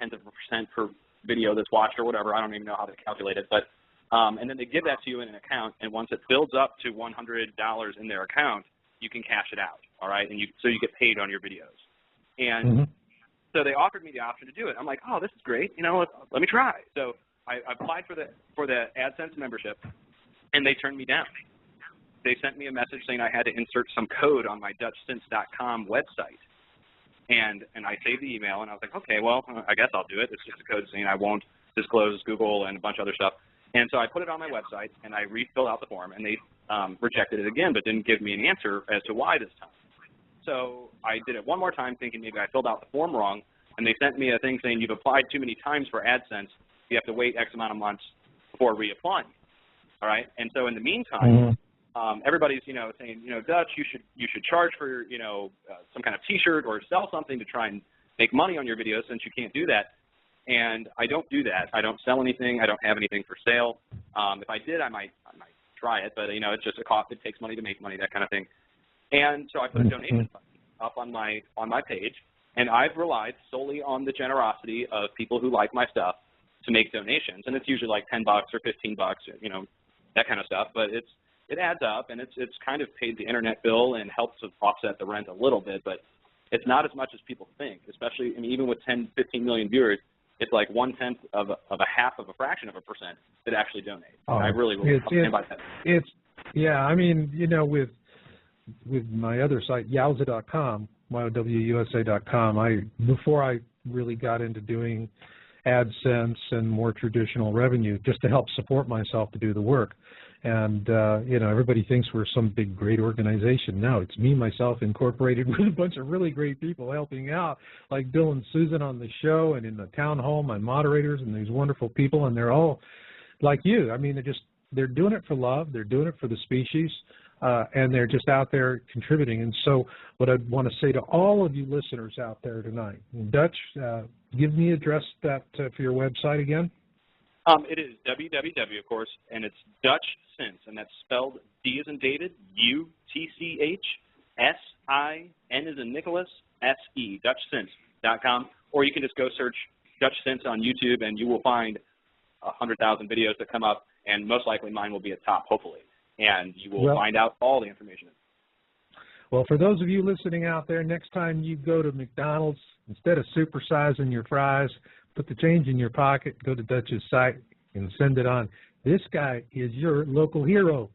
[SPEAKER 2] per video that's watched or whatever. I don't even know how they calculate it, but and then they give that to you in an account, and once it builds up to $100 in their account, you can cash it out, all right? And so you get paid on your videos. And so they offered me the option to do it. I'm like, oh, this is great. Let me try. So I applied for the AdSense membership, and they turned me down. They sent me a message saying I had to insert some code on my DutchSense.com website. And I saved the email, and I was like, okay, well, I guess I'll do it. It's just a code saying I won't disclose Google and a bunch of other stuff. And so I put it on my website, and I refilled out the form, and they rejected it again, but didn't give me an answer as to why this time. So I did it one more time, thinking maybe I filled out the form wrong, and they sent me a thing saying you've applied too many times for AdSense. You have to wait X amount of months before reapplying. All right, and so in the meantime, everybody's saying Dutch, you should charge for some kind of T-shirt or sell something to try and make money on your videos, since you can't do that. And I don't do that. I don't sell anything. I don't have anything for sale. If I did, I might try it, but it's just a cost. It takes money to make money, that kind of thing. And so I put a donation button up on my page, and I've relied solely on the generosity of people who like my stuff to make donations, and it's usually like $10 or $15, that kind of stuff. But it adds up, and it's kind of paid the internet bill and helps to offset the rent a little bit, but it's not as much as people think. Especially, even with 10, 15 million viewers, it's like 1/10 of a half of a fraction of a percent that actually donate. I really stand by that. With my other site, Yowza.com, YOWUSA.com, before I really got into doing AdSense and more traditional revenue, just to help support myself to do the work. And, everybody thinks we're some big, great organization. No, it's me, myself, incorporated with a bunch of really great people helping out, like Bill and Susan on the show, and in the town hall, my moderators, and these wonderful people, and they're all like you. They're doing it for love. They're doing it for the species. And they're just out there contributing. And so what I want to say to all of you listeners out there tonight, Dutch, give me address that for your website again. It is www, of course, and it's Dutch Sense, and that's spelled D as in David, UTCH, SIN as in Nicholas, SE, DutchSense.com. Or you can just go search Dutch Sense on YouTube, and you will find 100,000 videos that come up, and most likely mine will be at top, hopefully. And you will find out all the information.
[SPEAKER 1] Well, for those of you listening out there, next time you go to McDonald's, instead of supersizing your fries, put the change in your pocket, go to Dutch's site, and send it on. This guy is your local hero.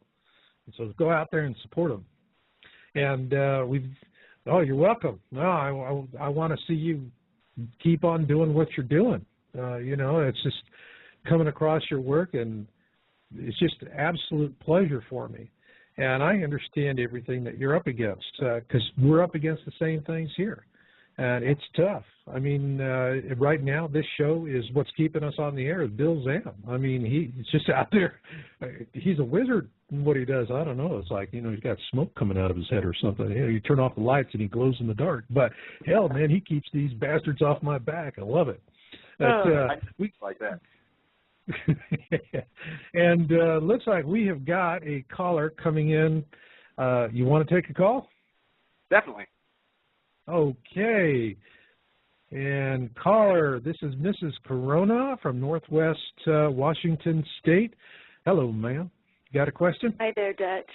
[SPEAKER 1] So go out there and support him. And oh, you're welcome. No, I want to see you keep on doing what you're doing. You know, it's just coming across your work, and it's just an absolute pleasure for me. And I understand everything that you're up against, because we're up against the same things here. And it's tough. I mean, right now, this show is what's keeping us on the air is Bill Zam. I mean, he's just out there. He's a wizard in what he does. I don't know. It's like, you know, he's got smoke coming out of his head or something. You know, you turn off the lights and he glows in the dark. But, hell, man, he keeps these bastards off my back. I love it.
[SPEAKER 2] We like that.
[SPEAKER 1] And looks like we have got a caller coming in. You want to take a call?
[SPEAKER 2] Definitely.
[SPEAKER 1] Okay. And caller, this is Mrs. Corona from Northwest Washington State. Hello, ma'am. You got a question?
[SPEAKER 5] Hi there, Dutch.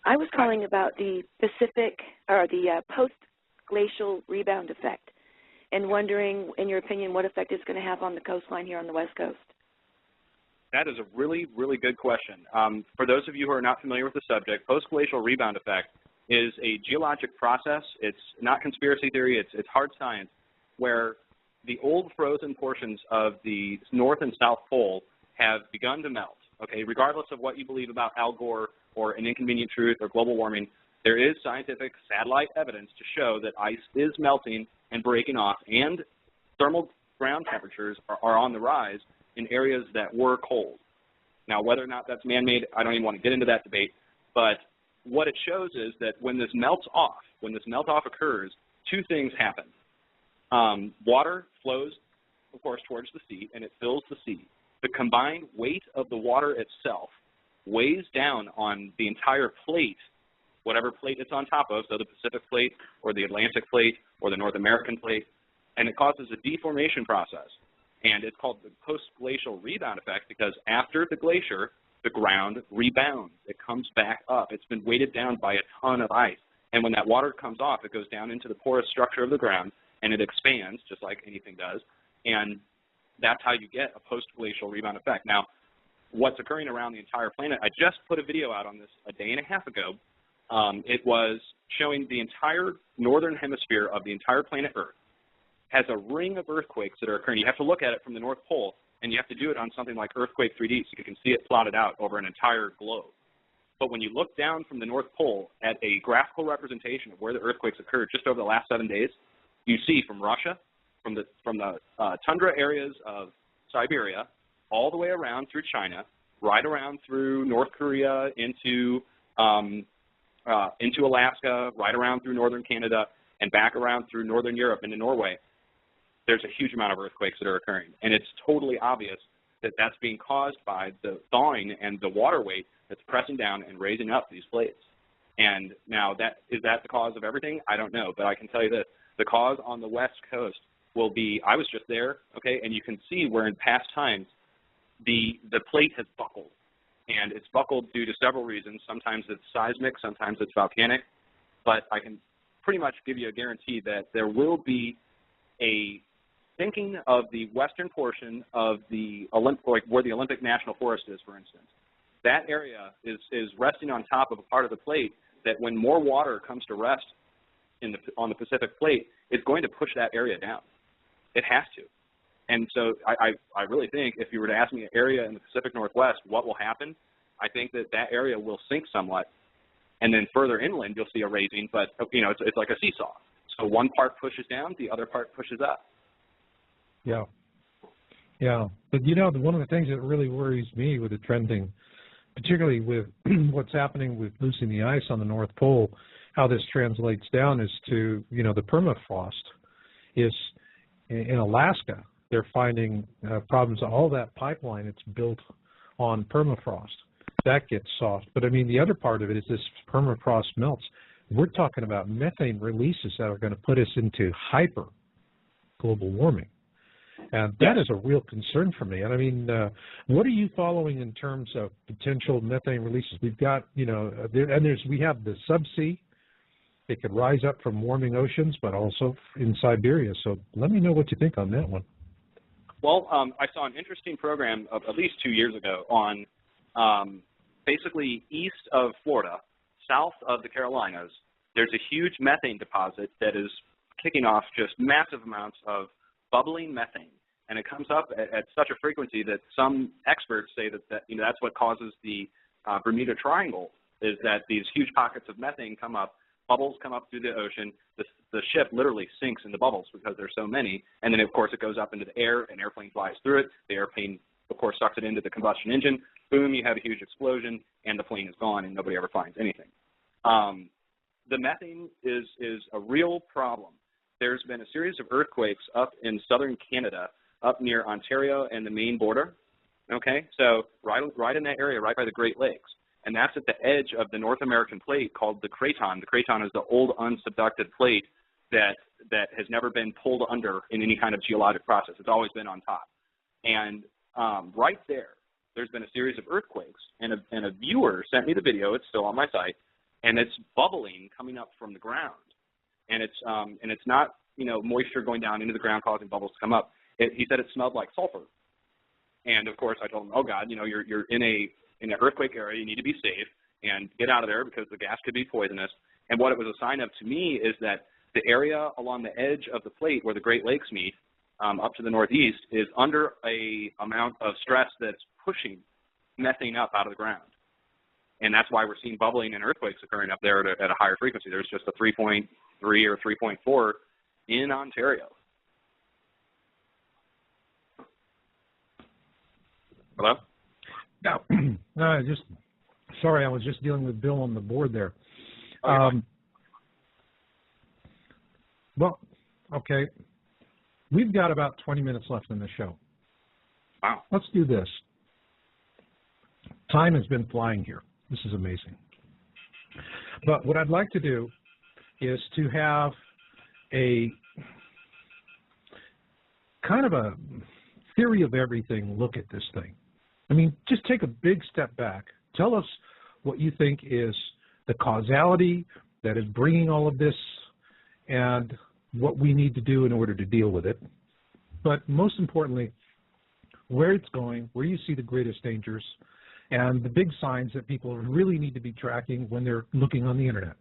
[SPEAKER 5] I was calling about the Pacific, or the post-glacial rebound effect, and wondering, in your opinion, what effect it's going to have on the coastline here on the West Coast.
[SPEAKER 2] That is a really, really good question. For those of you who are not familiar with the subject, post-glacial rebound effect is a geologic process. It's not conspiracy theory. It's hard science, where the old frozen portions of the North and South Pole have begun to melt. Okay, regardless of what you believe about Al Gore or An Inconvenient Truth or global warming, there is scientific satellite evidence to show that ice is melting and breaking off, and thermal ground temperatures are on the rise in areas that were cold. Now, whether or not that's man-made, I don't even want to get into that debate, but what it shows is that when this melt-off occurs, two things happen. Water flows, of course, towards the sea, and it fills the sea. The combined weight of the water itself weighs down on the entire plate, whatever plate it's on top of, so the Pacific plate or the Atlantic plate or the North American plate, and it causes a deformation process. And it's called the post-glacial rebound effect because after the glacier, the ground rebounds. It comes back up. It's been weighted down by a ton of ice. And when that water comes off, it goes down into the porous structure of the ground, and it expands, just like anything does. And that's how you get a post-glacial rebound effect. Now, what's occurring around the entire planet, I just put a video out on this a day and a half ago. It was showing the entire northern hemisphere of the entire planet Earth has a ring of earthquakes that are occurring. You have to look at it from the North Pole, and you have to do it on something like Earthquake 3D so you can see it plotted out over an entire globe. But when you look down from the North Pole at a graphical representation of where the earthquakes occurred just over the last 7 days, you see from Russia, from the tundra areas of Siberia, all the way around through China, right around through North Korea into Alaska, right around through northern Canada, and back around through northern Europe into Norway. There's a huge amount of earthquakes that are occurring, and it's totally obvious that that's being caused by the thawing and the water weight that's pressing down and raising up these plates. And now, is that the cause of everything? I don't know, but I can tell you this. The cause on the West Coast will be, I was just there, okay, and you can see where in past times the plate has buckled. And it's buckled due to several reasons. Sometimes it's seismic, sometimes it's volcanic, but I can pretty much give you a guarantee that there will be a thinking of the western portion of the like where the Olympic National Forest is, for instance. That area is resting on top of a part of the plate that when more water comes to rest on the Pacific plate, it's going to push that area down. It has to. And so I really think if you were to ask me an area in the Pacific Northwest, what will happen, I think that area will sink somewhat. And then further inland, you'll see a raising, but you know, it's like a seesaw. So one part pushes down, the other part pushes up.
[SPEAKER 1] Yeah. Yeah. But, you know, one of the things that really worries me with the trending, particularly with what's happening with losing the ice on the North Pole, how this translates down is to, you know, the permafrost is in Alaska. They're finding problems. All that pipeline, it's built on permafrost. That gets soft. But, I mean, the other part of it is this permafrost melts. We're talking about methane releases that are going to put us into hyper global warming. And that is a real concern for me. And I mean, what are you following in terms of potential methane releases? We've got, you know, we have the subsea. It could rise up from warming oceans, but also in Siberia. So let me know what you think on that one.
[SPEAKER 2] Well, I saw an interesting program of at least 2 years ago on basically east of Florida, south of the Carolinas. There's a huge methane deposit that is kicking off just massive amounts of bubbling methane. And it comes up at such a frequency that some experts say that that's what causes the Bermuda Triangle, is that these huge pockets of methane come up, bubbles come up through the ocean, the ship literally sinks in the bubbles because there's so many, and then of course it goes up into the air, an airplane flies through it, the airplane of course sucks it into the combustion engine, boom, you have a huge explosion, and the plane is gone and nobody ever finds anything. The methane is a real problem. There's been a series of earthquakes up in southern Canada, up near Ontario and the Maine border, okay? So right in that area, right by the Great Lakes. And that's at the edge of the North American plate called the craton. The craton is the old unsubducted plate that has never been pulled under in any kind of geologic process. It's always been on top. And right there's been a series of earthquakes. And a viewer sent me the video. It's still on my site. And it's bubbling coming up from the ground. And it's not, moisture going down into the ground causing bubbles to come up. He said it smelled like sulfur. And of course I told him, oh God, you're in an earthquake area, you need to be safe and get out of there because the gas could be poisonous. And what it was a sign of to me is that the area along the edge of the plate where the Great Lakes meet, up to the northeast, is under a amount of stress that's pushing methane up out of the ground. And that's why we're seeing bubbling and earthquakes occurring up there at a higher frequency. There's just a 3.3 or 3.4 in Ontario. Hello?
[SPEAKER 1] No, sorry, I was just dealing with Bill on the board there. Well, okay. We've got about 20 minutes left in the show.
[SPEAKER 2] Wow.
[SPEAKER 1] Let's do this. Time has been flying here. This is amazing. But what I'd like to do is to have a kind of a theory of everything look at this thing. I mean, just take a big step back. Tell us what you think is the causality that is bringing all of this and what we need to do in order to deal with it. But most importantly, where it's going, where you see the greatest dangers, and the big signs that people really need to be tracking when they're looking on the Internet.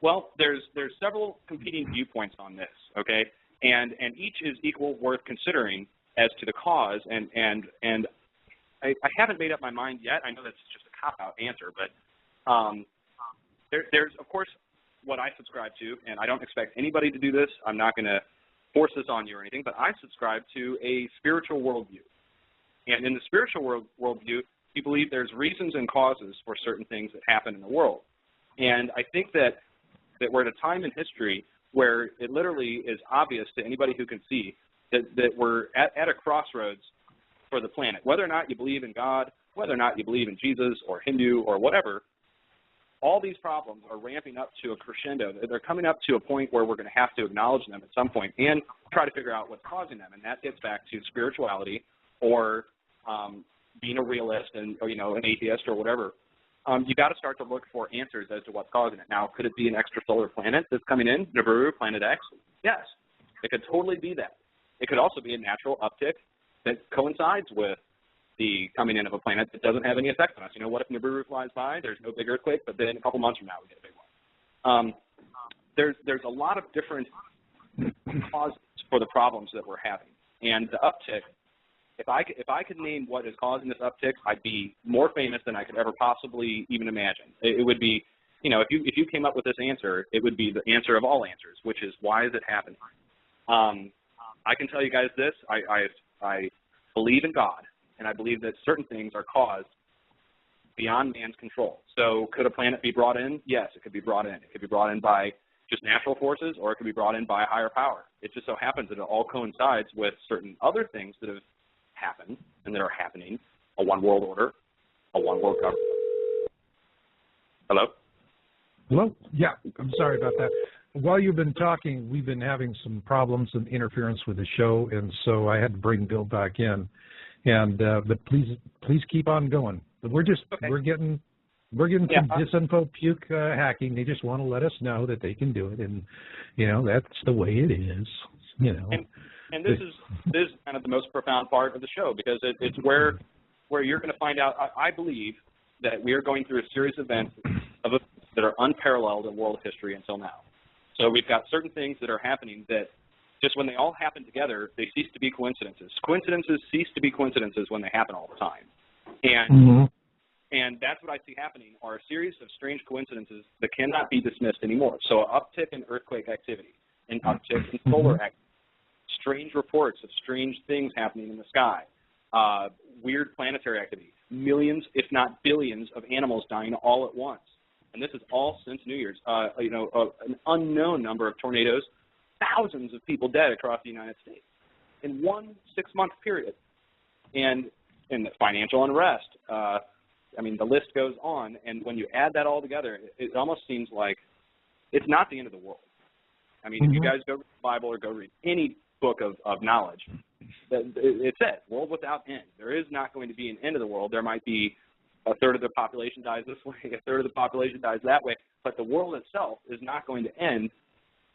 [SPEAKER 2] Well, there's several competing viewpoints on this, okay? And each is equal worth considering as to the cause, and I haven't made up my mind yet. I know that's just a cop-out answer, but there's, of course, what I subscribe to, and I don't expect anybody to do this. I'm not going to force this on you or anything, but I subscribe to a spiritual worldview. And in the spiritual worldview, you believe there's reasons and causes for certain things that happen in the world. And I think that we're at a time in history where it literally is obvious to anybody who can see that we're at a crossroads for the planet. Whether or not you believe in God, whether or not you believe in Jesus or Hindu or whatever, all these problems are ramping up to a crescendo. They're coming up to a point where we're going to have to acknowledge them at some point and try to figure out what's causing them. And that gets back to spirituality or being a realist and an atheist or whatever. You got to start to look for answers as to what's causing it. Now, could it be an extrasolar planet that's coming in, Nibiru, Planet X? Yes, it could totally be that. It could also be a natural uptick that coincides with the coming in of a planet that doesn't have any effect on us. What if Nibiru flies by? There's no big earthquake, but then a couple months from now we get a big one. There's a lot of different causes for the problems that we're having, and the uptick. If I could name what is causing this uptick, I'd be more famous than I could ever possibly even imagine. It would be, if you came up with this answer, it would be the answer of all answers, which is why is it happening? I can tell you guys this: I believe in God, and I believe that certain things are caused beyond man's control. So could a planet be brought in? Yes, it could be brought in. It could be brought in by just natural forces, or it could be brought in by a higher power. It just so happens that it all coincides with certain other things that have happened and that are happening: a one world order, a one world government. Hello?
[SPEAKER 1] Hello? Yeah, I'm sorry about that. While you've been talking, we've been having some problems and interference with the show, and so I had to bring Bill back in. And but please keep on going. We're getting some disinfo puke hacking. They just want to let us know that they can do it, and that's the way it is.
[SPEAKER 2] And this is kind of the most profound part of the show, because it's where you're going to find out. I believe that we are going through a series of events that are unparalleled in world history until now. So we've got certain things that are happening that just when they all happen together, they cease to be coincidences. Coincidences cease to be coincidences when they happen all the time. And that's what I see happening, are a series of strange coincidences that cannot be dismissed anymore. So an uptick in earthquake activity, an uptick in solar activity, strange reports of strange things happening in the sky, weird planetary activity, millions, if not billions, of animals dying all at once. And this is all since New Year's. An unknown number of tornadoes, thousands of people dead across the United States in one 6-month period. And the financial unrest. I mean, the list goes on. And when you add that all together, it almost seems like it's not the end of the world. I mean, if you guys go read the Bible or go read any book of knowledge, it says, world without end. There is not going to be an end of the world. There might be a third of the population dies this way, a third of the population dies that way, but the world itself is not going to end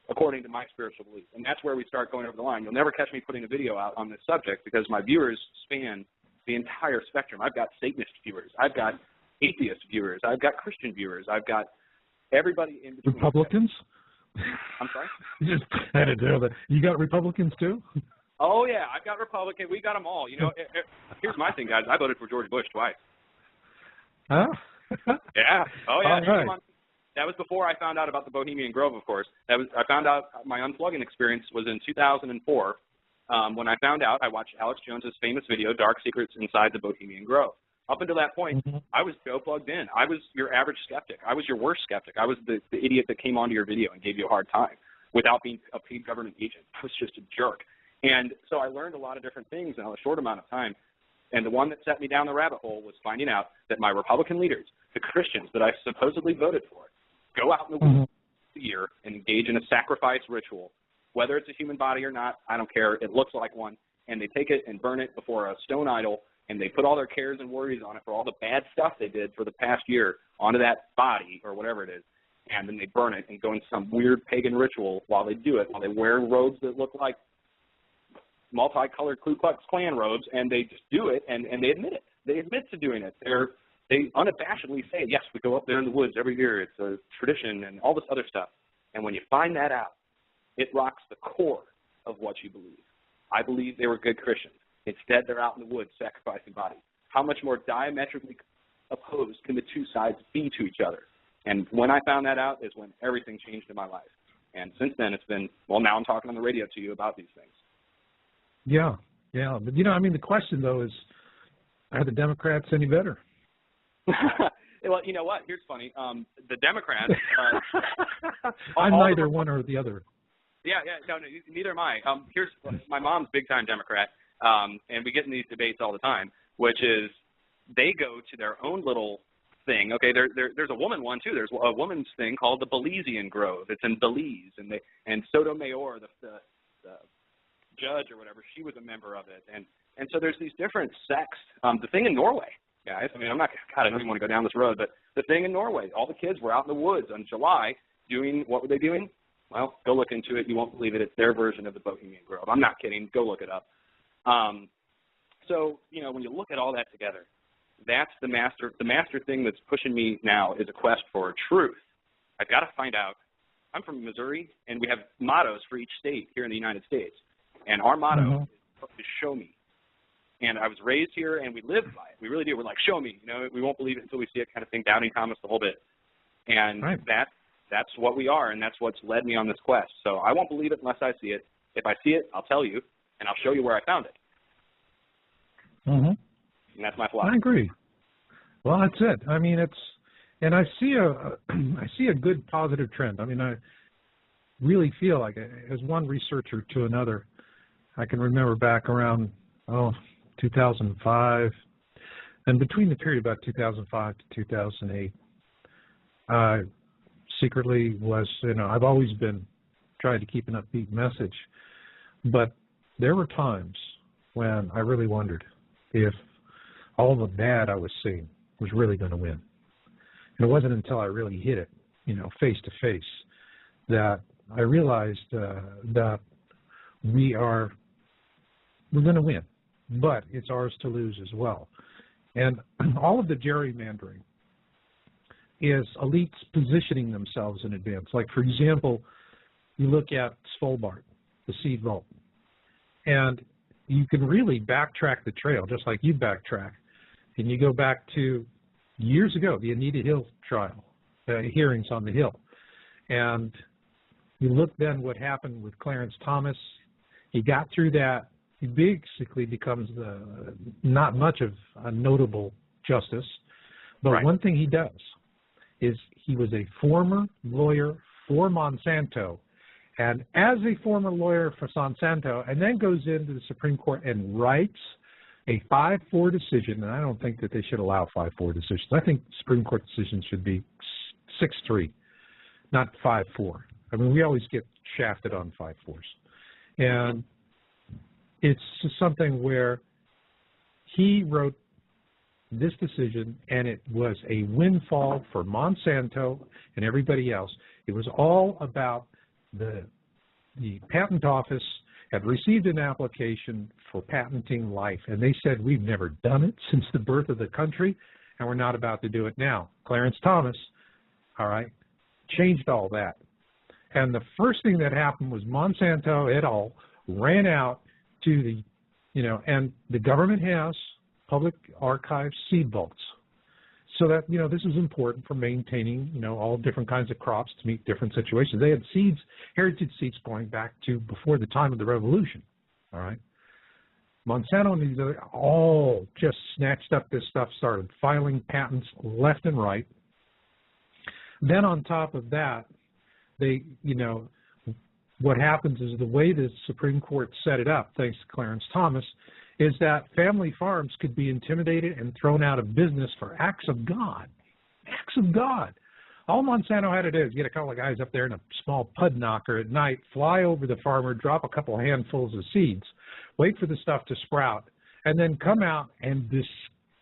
[SPEAKER 2] according to my spiritual belief. And that's where we start going over the line. You'll never catch me putting a video out on this subject because my viewers span the entire spectrum. I've got Satanist viewers. I've got atheist viewers. I've got Christian viewers. I've got everybody in between.
[SPEAKER 1] Republicans?
[SPEAKER 2] I'm sorry?
[SPEAKER 1] Just had to do that. You got Republicans too?
[SPEAKER 2] Oh, yeah. I've got Republicans. We got them all. You know, here's my thing, guys. I voted for George Bush twice.
[SPEAKER 1] Huh?
[SPEAKER 2] Yeah. Oh, yeah.
[SPEAKER 1] All right.
[SPEAKER 2] That was before I found out about the Bohemian Grove, of course. I found out my unplugging experience was in 2004. When I found out, I watched Alex Jones's famous video, Dark Secrets Inside the Bohemian Grove. Up until that point, I was Joe plugged in. I was your average skeptic. I was your worst skeptic. I was the idiot that came onto your video and gave you a hard time without being a paid government agent. I was just a jerk. And so I learned a lot of different things in a short amount of time. And the one that set me down the rabbit hole was finding out that my Republican leaders, the Christians that I supposedly voted for, go out in the woods a year and engage in a sacrifice ritual. Whether it's a human body or not, I don't care. It looks like one. And they take it and burn it before a stone idol, and they put all their cares and worries on it for all the bad stuff they did for the past year onto that body or whatever it is. And then they burn it and go into some weird pagan ritual while they do it, while they wear robes that look like multicolored Ku Klux Klan robes, and they just do it, and they admit it. They admit to doing it. They unabashedly say, yes, we go up there in the woods every year. It's a tradition and all this other stuff. And when you find that out, it rocks the core of what you believe. I believe they were good Christians. Instead, they're out in the woods sacrificing bodies. How much more diametrically opposed can the two sides be to each other? And when I found that out is when everything changed in my life. And since then, it's been, well, now I'm talking on the radio to you about these things.
[SPEAKER 1] Yeah, yeah. But, you know, I mean, the question, though, is, are the Democrats any better?
[SPEAKER 2] Well, you know what? Here's funny. The Democrats.
[SPEAKER 1] I'm neither one or the other.
[SPEAKER 2] Yeah, no, neither am I. Here's my mom's big-time Democrat, and we get in these debates all the time, which is they go to their own little thing. Okay, there's a woman one, too. There's a woman's thing called the Belizean Grove. It's in Belize, and Sotomayor, the judge or whatever, she was a member of it. And so there's these different sects. The thing in Norway, guys, I mean, I don't even want to go down this road, but the thing in Norway, all the kids were out in the woods in July doing, what were they doing? Well, go look into it. You won't believe it. It's their version of the Bohemian Grove. I'm not kidding. Go look it up. So, you know, when you look at all that together, that's the master thing that's pushing me now is a quest for truth. I've got to find out. I'm from Missouri, and we have mottos for each state here in the United States. And our motto is show me. And I was raised here, and we live by it. We really do. We're like, show me. You know, we won't believe it until we see it kind of thing, doubting Thomas the whole bit. And that's what we are, and that's what's led me on this quest. So I won't believe it unless I see it. If I see it, I'll tell you, and I'll show you where I found it. And that's my philosophy.
[SPEAKER 1] I agree. Well, that's it. I mean, and I see a good positive trend. I mean, I really feel like, as one researcher to another, I can remember back around 2005, and between the period about 2005 to 2008, I secretly was, you know, I've always been trying to keep an upbeat message, but there were times when I really wondered if all the bad I was seeing was really going to win. And it wasn't until I really hit it, you know, face to face, that I realized that we are we're going to win, but it's ours to lose as well. And all of the gerrymandering is elites positioning themselves in advance. Like, for example, you look at Svalbard, the seed vault, and you can really backtrack the trail, just like you backtrack. And you go back to years ago, the Anita Hill trial, hearings on the Hill. And you look then what happened with Clarence Thomas. He got through that. He basically becomes not much of a notable justice. But
[SPEAKER 2] right.
[SPEAKER 1] One thing he does is he was a former lawyer for Monsanto. And as a former lawyer for Monsanto, and then goes into the Supreme Court and writes a 5-4 decision, and I don't think that they should allow 5-4 decisions. I think Supreme Court decisions should be 6-3, not 5-4. I mean, we always get shafted on 5-4s. And it's just something where he wrote this decision, and it was a windfall for Monsanto and everybody else. It was all about the patent office had received an application for patenting life, and they said, we've never done it since the birth of the country, and we're not about to do it now. Clarence Thomas, all right, changed all that. And the first thing that happened was Monsanto et al. Ran out to the, and the government has public archive seed vaults. So that, this is important for maintaining, all different kinds of crops to meet different situations. They had seeds, heritage seeds going back to before the time of the Revolution, all right? Monsanto and these other all just snatched up this stuff, started filing patents left and right. Then on top of that, they, what happens is the way the Supreme Court set it up, thanks to Clarence Thomas, is that family farms could be intimidated and thrown out of business for acts of God. Acts of God. All Monsanto had to do is get a couple of guys up there in a small pud knocker at night, fly over the farmer, drop a couple of handfuls of seeds, wait for the stuff to sprout, and then come out and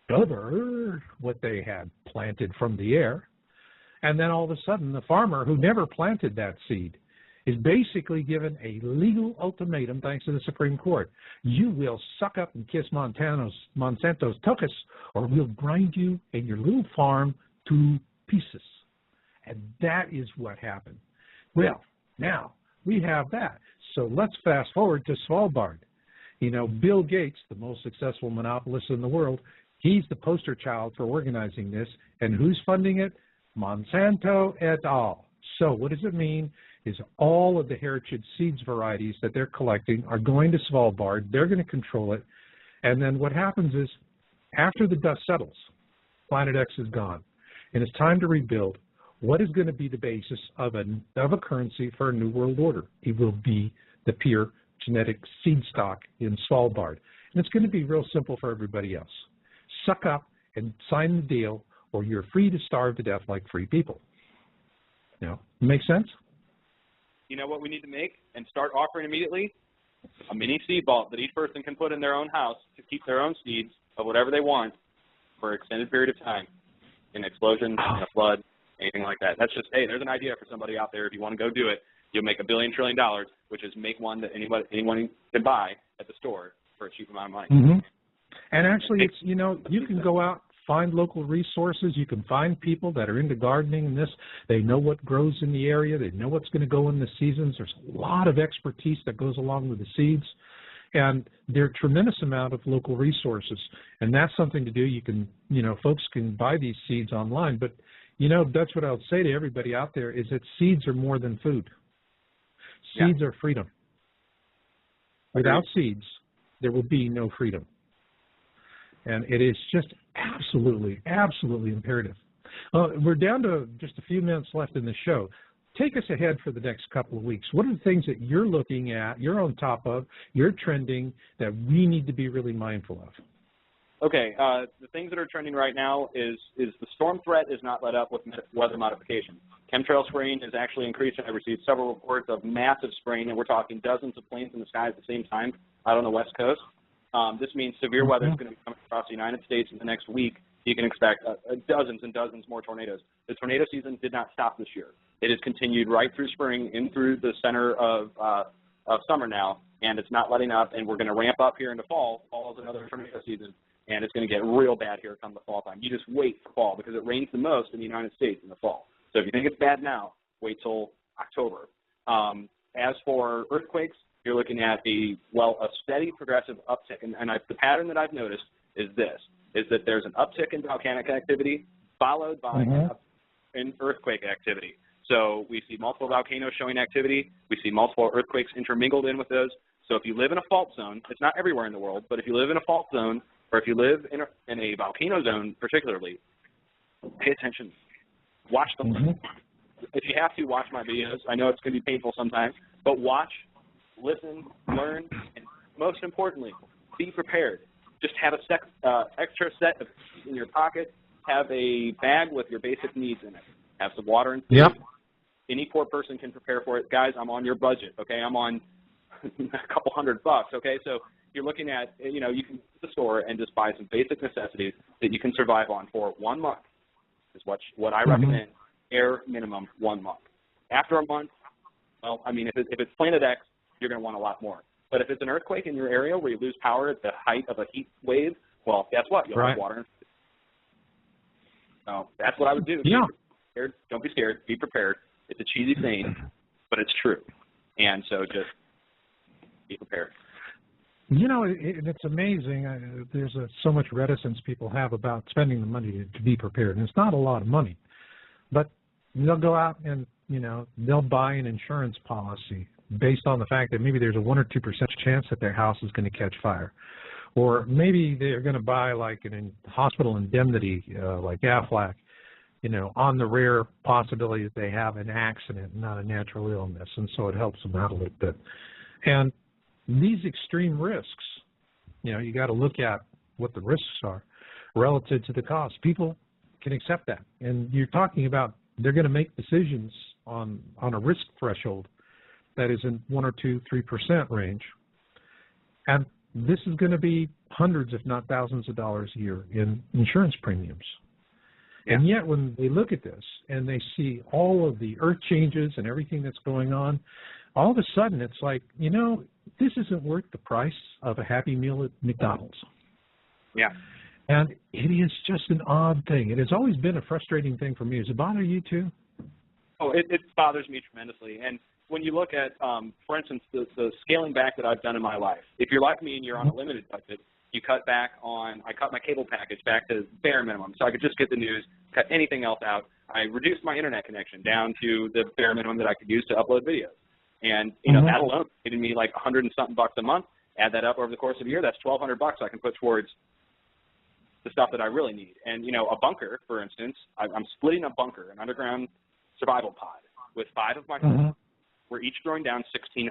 [SPEAKER 1] discover what they had planted from the air. And then all of a sudden, the farmer who never planted that seed is basically given a legal ultimatum thanks to the Supreme Court. You will suck up and kiss Monsanto's tuchus, or we'll grind you and your little farm to pieces. And that is what happened. Well, now we have that. So let's fast forward to Svalbard. Bill Gates, the most successful monopolist in the world, he's the poster child for organizing this. And who's funding it? Monsanto et al. So what does it mean? Is all of the heritage seeds varieties that they're collecting are going to Svalbard. They're going to control it. And then what happens is, after the dust settles, Planet X is gone, and it's time to rebuild. What is going to be the basis of a currency for a new world order? It will be the pure genetic seed stock in Svalbard. And it's going to be real simple for everybody else. Suck up and sign the deal, or you're free to starve to death like free people. Make sense?
[SPEAKER 2] You know what we need to make and start offering immediately? A mini seed vault that each person can put in their own house to keep their own seeds of whatever they want for an extended period of time. An explosion, in a flood, anything like that. That's just, hey, there's an idea for somebody out there. If you want to go do it, you'll make $1 billion trillion, which is make one that anyone can buy at the store for a cheap amount of money.
[SPEAKER 1] Mm-hmm. And actually, it's, you can go out, find local resources. You can find people that are into gardening and this. They know what grows in the area. They know what's going to go in the seasons. There's a lot of expertise that goes along with the seeds. And there are a tremendous amount of local resources. And that's something to do. You can, folks can buy these seeds online. But, that's what I would say to everybody out there is that seeds are more than food. Seeds are freedom. Without seeds, there will be no freedom. And it is just absolutely, absolutely imperative. We're down to just a few minutes left in the show. Take us ahead for the next couple of weeks. What are the things that you're looking at, you're on top of, you're trending, that we need to be really mindful of?
[SPEAKER 2] Okay, the things that are trending right now is the storm threat is not let up with weather modification. Chemtrail spraying is actually increasing. I received several reports of massive spraying, and we're talking dozens of planes in the sky at the same time out on the West Coast. This means severe weather is going to be coming across the United States in the next week. You can expect dozens and dozens more tornadoes. The tornado season did not stop this year. It has continued right through spring, in through the center of summer now, and it's not letting up, and we're going to ramp up here into fall. Fall is another tornado season, and it's going to get real bad here come the fall time. You just wait for fall because it rains the most in the United States in the fall. So if you think it's bad now, wait till October. As for earthquakes, you're looking at a steady progressive uptick. And the pattern that I've noticed is that there's an uptick in volcanic activity followed by an earthquake activity. So we see multiple volcanoes showing activity. We see multiple earthquakes intermingled in with those. So if you live in a fault zone, it's not everywhere in the world, but if you live in a fault zone or if you live in a volcano zone particularly, pay attention. Watch them. If you have to, watch my videos. I know it's going to be painful sometimes, but watch, listen, learn, and most importantly, be prepared. Just have a extra set of in your pocket. Have a bag with your basic needs in it. Have some water and food.
[SPEAKER 1] Yep.
[SPEAKER 2] Any poor person can prepare for it. Guys, I'm on your budget, okay? I'm on a couple $100, okay? So you're looking at, you can go to the store and just buy some basic necessities that you can survive on for 1 month is what I recommend, bare minimum 1 month. After a month, well, I mean, if it's Planet X, you're going to want a lot more. But if it's an earthquake in your area where you lose power at the height of a heat wave, well, guess what? You'll have water and food. So that's what I would do.
[SPEAKER 1] Yeah.
[SPEAKER 2] Don't be scared. Be prepared. It's a cheesy saying, but it's true. And so just be prepared.
[SPEAKER 1] It's amazing. There's so much reticence people have about spending the money to be prepared. And it's not a lot of money. But they'll go out and, they'll buy an insurance policy based on the fact that maybe there's a 1 or 2% chance that their house is going to catch fire. Or maybe they're going to buy like a hospital indemnity like Aflac, on the rare possibility that they have an accident, not a natural illness. And so it helps them out a little bit. And these extreme risks, you got to look at what the risks are relative to the cost. People can accept that. And you're talking about they're going to make decisions on a risk threshold that is in 1 or 2, 3% range. And this is going to be hundreds, if not thousands of dollars a year in insurance premiums. Yeah. And yet when they look at this and they see all of the earth changes and everything that's going on, all of a sudden it's like, this isn't worth the price of a Happy Meal at McDonald's.
[SPEAKER 2] Yeah.
[SPEAKER 1] And it is just an odd thing. It has always been a frustrating thing for me. Does it bother you too?
[SPEAKER 2] Oh, it bothers me tremendously. And when you look at, for instance, the scaling back that I've done in my life, if you're like me and you're on a limited budget, I cut my cable package back to bare minimum so I could just get the news, cut anything else out. I reduced my internet connection down to the bare minimum that I could use to upload videos. And, that alone giving me like $100 and something a month. Add that up over the course of a year, that's $1,200 I can put towards the stuff that I really need. And, a bunker, for instance, I'm splitting a bunker, an underground survival pod, with 5 of my friends. We're each throwing down $1,600.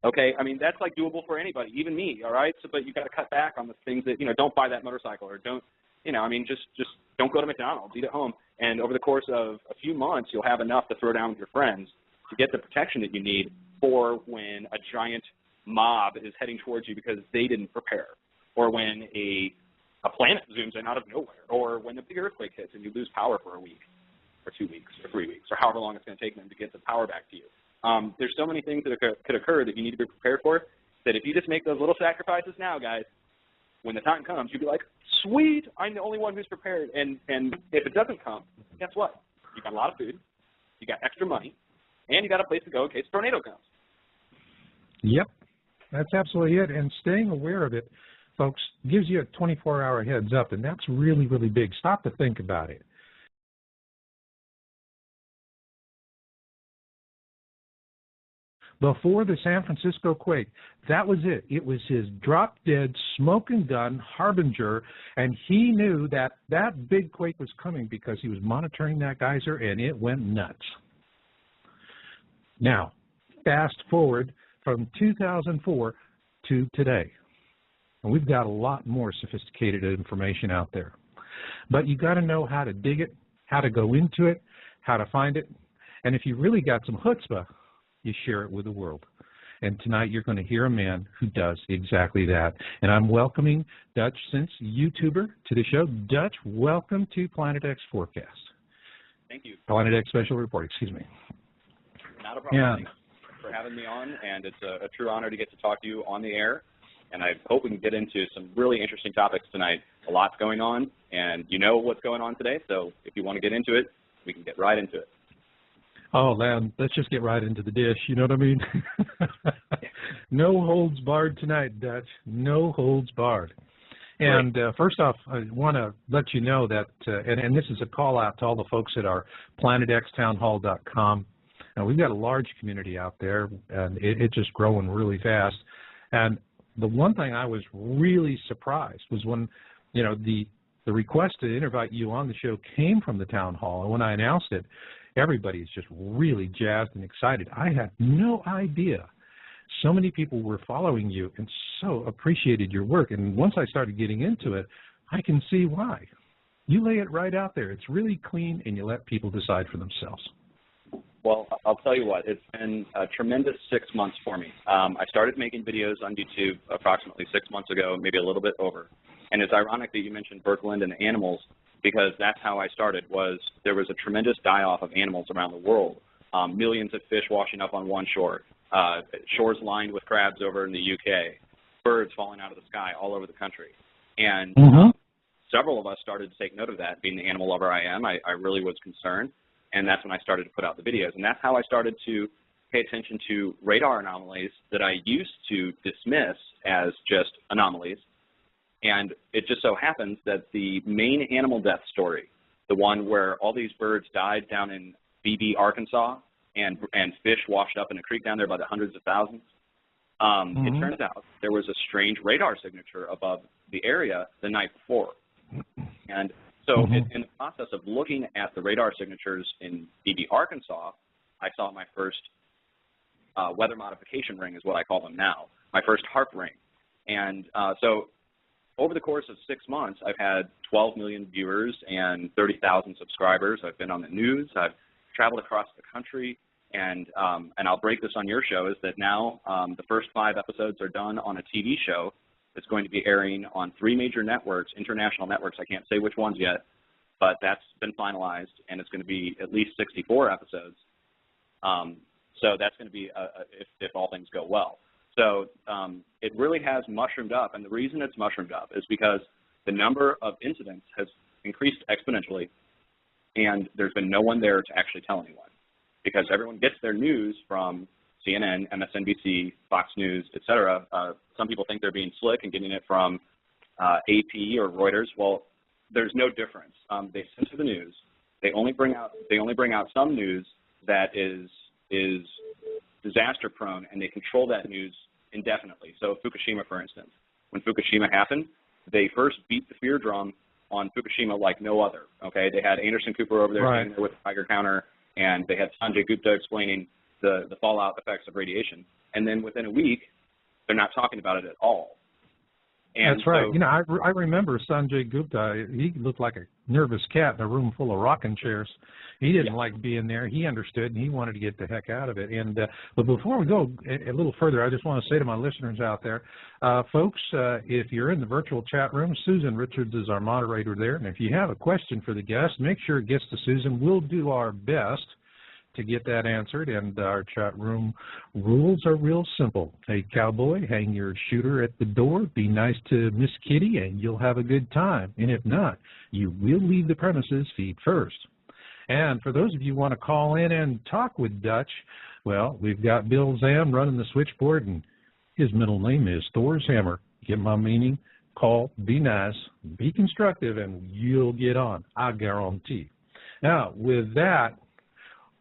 [SPEAKER 2] Okay, I mean, that's like doable for anybody, even me, all right? So, but you got to cut back on the things that, don't buy that motorcycle or don't, just don't go to McDonald's, eat at home. And over the course of a few months, you'll have enough to throw down with your friends to get the protection that you need for when a giant mob is heading towards you because they didn't prepare, or when a planet zooms in out of nowhere, or when a big earthquake hits and you lose power for a week or 2 weeks or 3 weeks or however long it's going to take them to get the power back to you. There's so many things that could occur that you need to be prepared for that if you just make those little sacrifices now, guys, when the time comes, you'll be like, sweet, I'm the only one who's prepared. And if it doesn't come, guess what? You got a lot of food, you got extra money, and you got a place to go in case a tornado comes.
[SPEAKER 1] Yep, that's absolutely it. And staying aware of it, folks, gives you a 24-hour heads up, and that's really, really big. Stop to think about it. Before the San Francisco quake, that was it. It was his drop-dead, smoke-and-gun harbinger, and he knew that that big quake was coming because he was monitoring that geyser, and it went nuts. Now, fast forward from 2004 to today. And we've got a lot more sophisticated information out there. But you got to know how to dig it, how to go into it, how to find it. And if you really got some chutzpah, you share it with the world. And tonight you're going to hear a man who does exactly that. And I'm welcoming Dutch Sense, YouTuber, to the show. Dutch, welcome to Planet X Forecast.
[SPEAKER 2] Thank you.
[SPEAKER 1] Planet X Special Report, excuse me.
[SPEAKER 2] Not a problem. for having me on, and it's a true honor to get to talk to you on the air. And I hope we can get into some really interesting topics tonight. A lot's going on, and you know what's going on today, so if you want to get into it, we can get right into it.
[SPEAKER 1] Oh, man, let's just get right into the dish, you know what I mean? No holds barred tonight, Dutch. No holds barred. And first off, I want to let you know that, and this is a call out to all the folks at our planetxtownhall.com. We've got a large community out there, and it's just growing really fast. And the one thing I was really surprised was when, you know, the request to invite you on the show came from the town hall. And when I announced it, everybody's just really jazzed and excited. I had no idea so many people were following you and so appreciated your work. And once I started getting into it, I can see why. You lay it right out there. It's really clean, and you let people decide for themselves.
[SPEAKER 2] Well, I'll tell you what, it's been a tremendous 6 months for me. I started making videos on YouTube approximately 6 months ago, maybe a little bit over. And it's ironic that you mentioned Birkeland and animals, because that's how I started. There was a tremendous die-off of animals around the world. Millions of fish washing up on one shore, shores lined with crabs over in the UK, birds falling out of the sky all over the country. And several of us started to take note of that. Being the animal lover I am, I really was concerned. And that's when I started to put out the videos. And that's how I started to pay attention to radar anomalies that I used to dismiss as just anomalies. And it just so happens that the main animal death story, the one where all these birds died down in BB, Arkansas, and fish washed up in a creek down there by the hundreds of thousands, it turns out there was a strange radar signature above the area the night before. And so in the process of looking at the radar signatures in BB, Arkansas, I saw my first weather modification ring is what I call them now, my first Haarp ring. And so over the course of 6 months, I've had 12 million viewers and 30,000 subscribers. I've been on the news. I've traveled across the country. And I'll break this on your show, is that now the first 5 episodes are done on a TV show that's going to be airing on 3 major networks, international networks. I can't say which ones yet, but that's been finalized, and it's going to be at least 64 episodes. So that's going to be if all things go well. So it really has mushroomed up, and the reason it's mushroomed up is because the number of incidents has increased exponentially, and there's been no one there to actually tell anyone, because everyone gets their news from CNN, MSNBC, Fox News, et cetera. Some people think they're being slick and getting it from AP or Reuters. Well, there's no difference. They censor the news. They only bring out some news that is disaster prone, and they control that news indefinitely. So Fukushima, for instance, when Fukushima happened, they first beat the fear drum on Fukushima like no other. Okay, they had Anderson Cooper over there standing there with a Tiger counter, and they had Sanjay Gupta explaining the fallout effects of radiation. And then within a week, they're not talking about it at all. And
[SPEAKER 1] that's right. So, you know, I remember Sanjay Gupta. He looked like a nervous cat in a room full of rocking chairs. He didn't like being there. He understood, and he wanted to get the heck out of it. And but before we go a little further, I just want to say to my listeners out there, folks, if you're in the virtual chat room, Susan Richards is our moderator there. And if you have a question for the guest, make sure it gets to Susan. We'll do our best to get that answered, and our chat room rules are real simple. Hey, cowboy, hang your shooter at the door, be nice to Miss Kitty, and you'll have a good time. And if not, you will leave the premises feet first. And for those of you who want to call in and talk with Dutch, well, we've got Bill Zam running the switchboard, and his middle name is Thor's Hammer. Get my meaning? Call, be nice, be constructive, and you'll get on, I guarantee. Now, with that,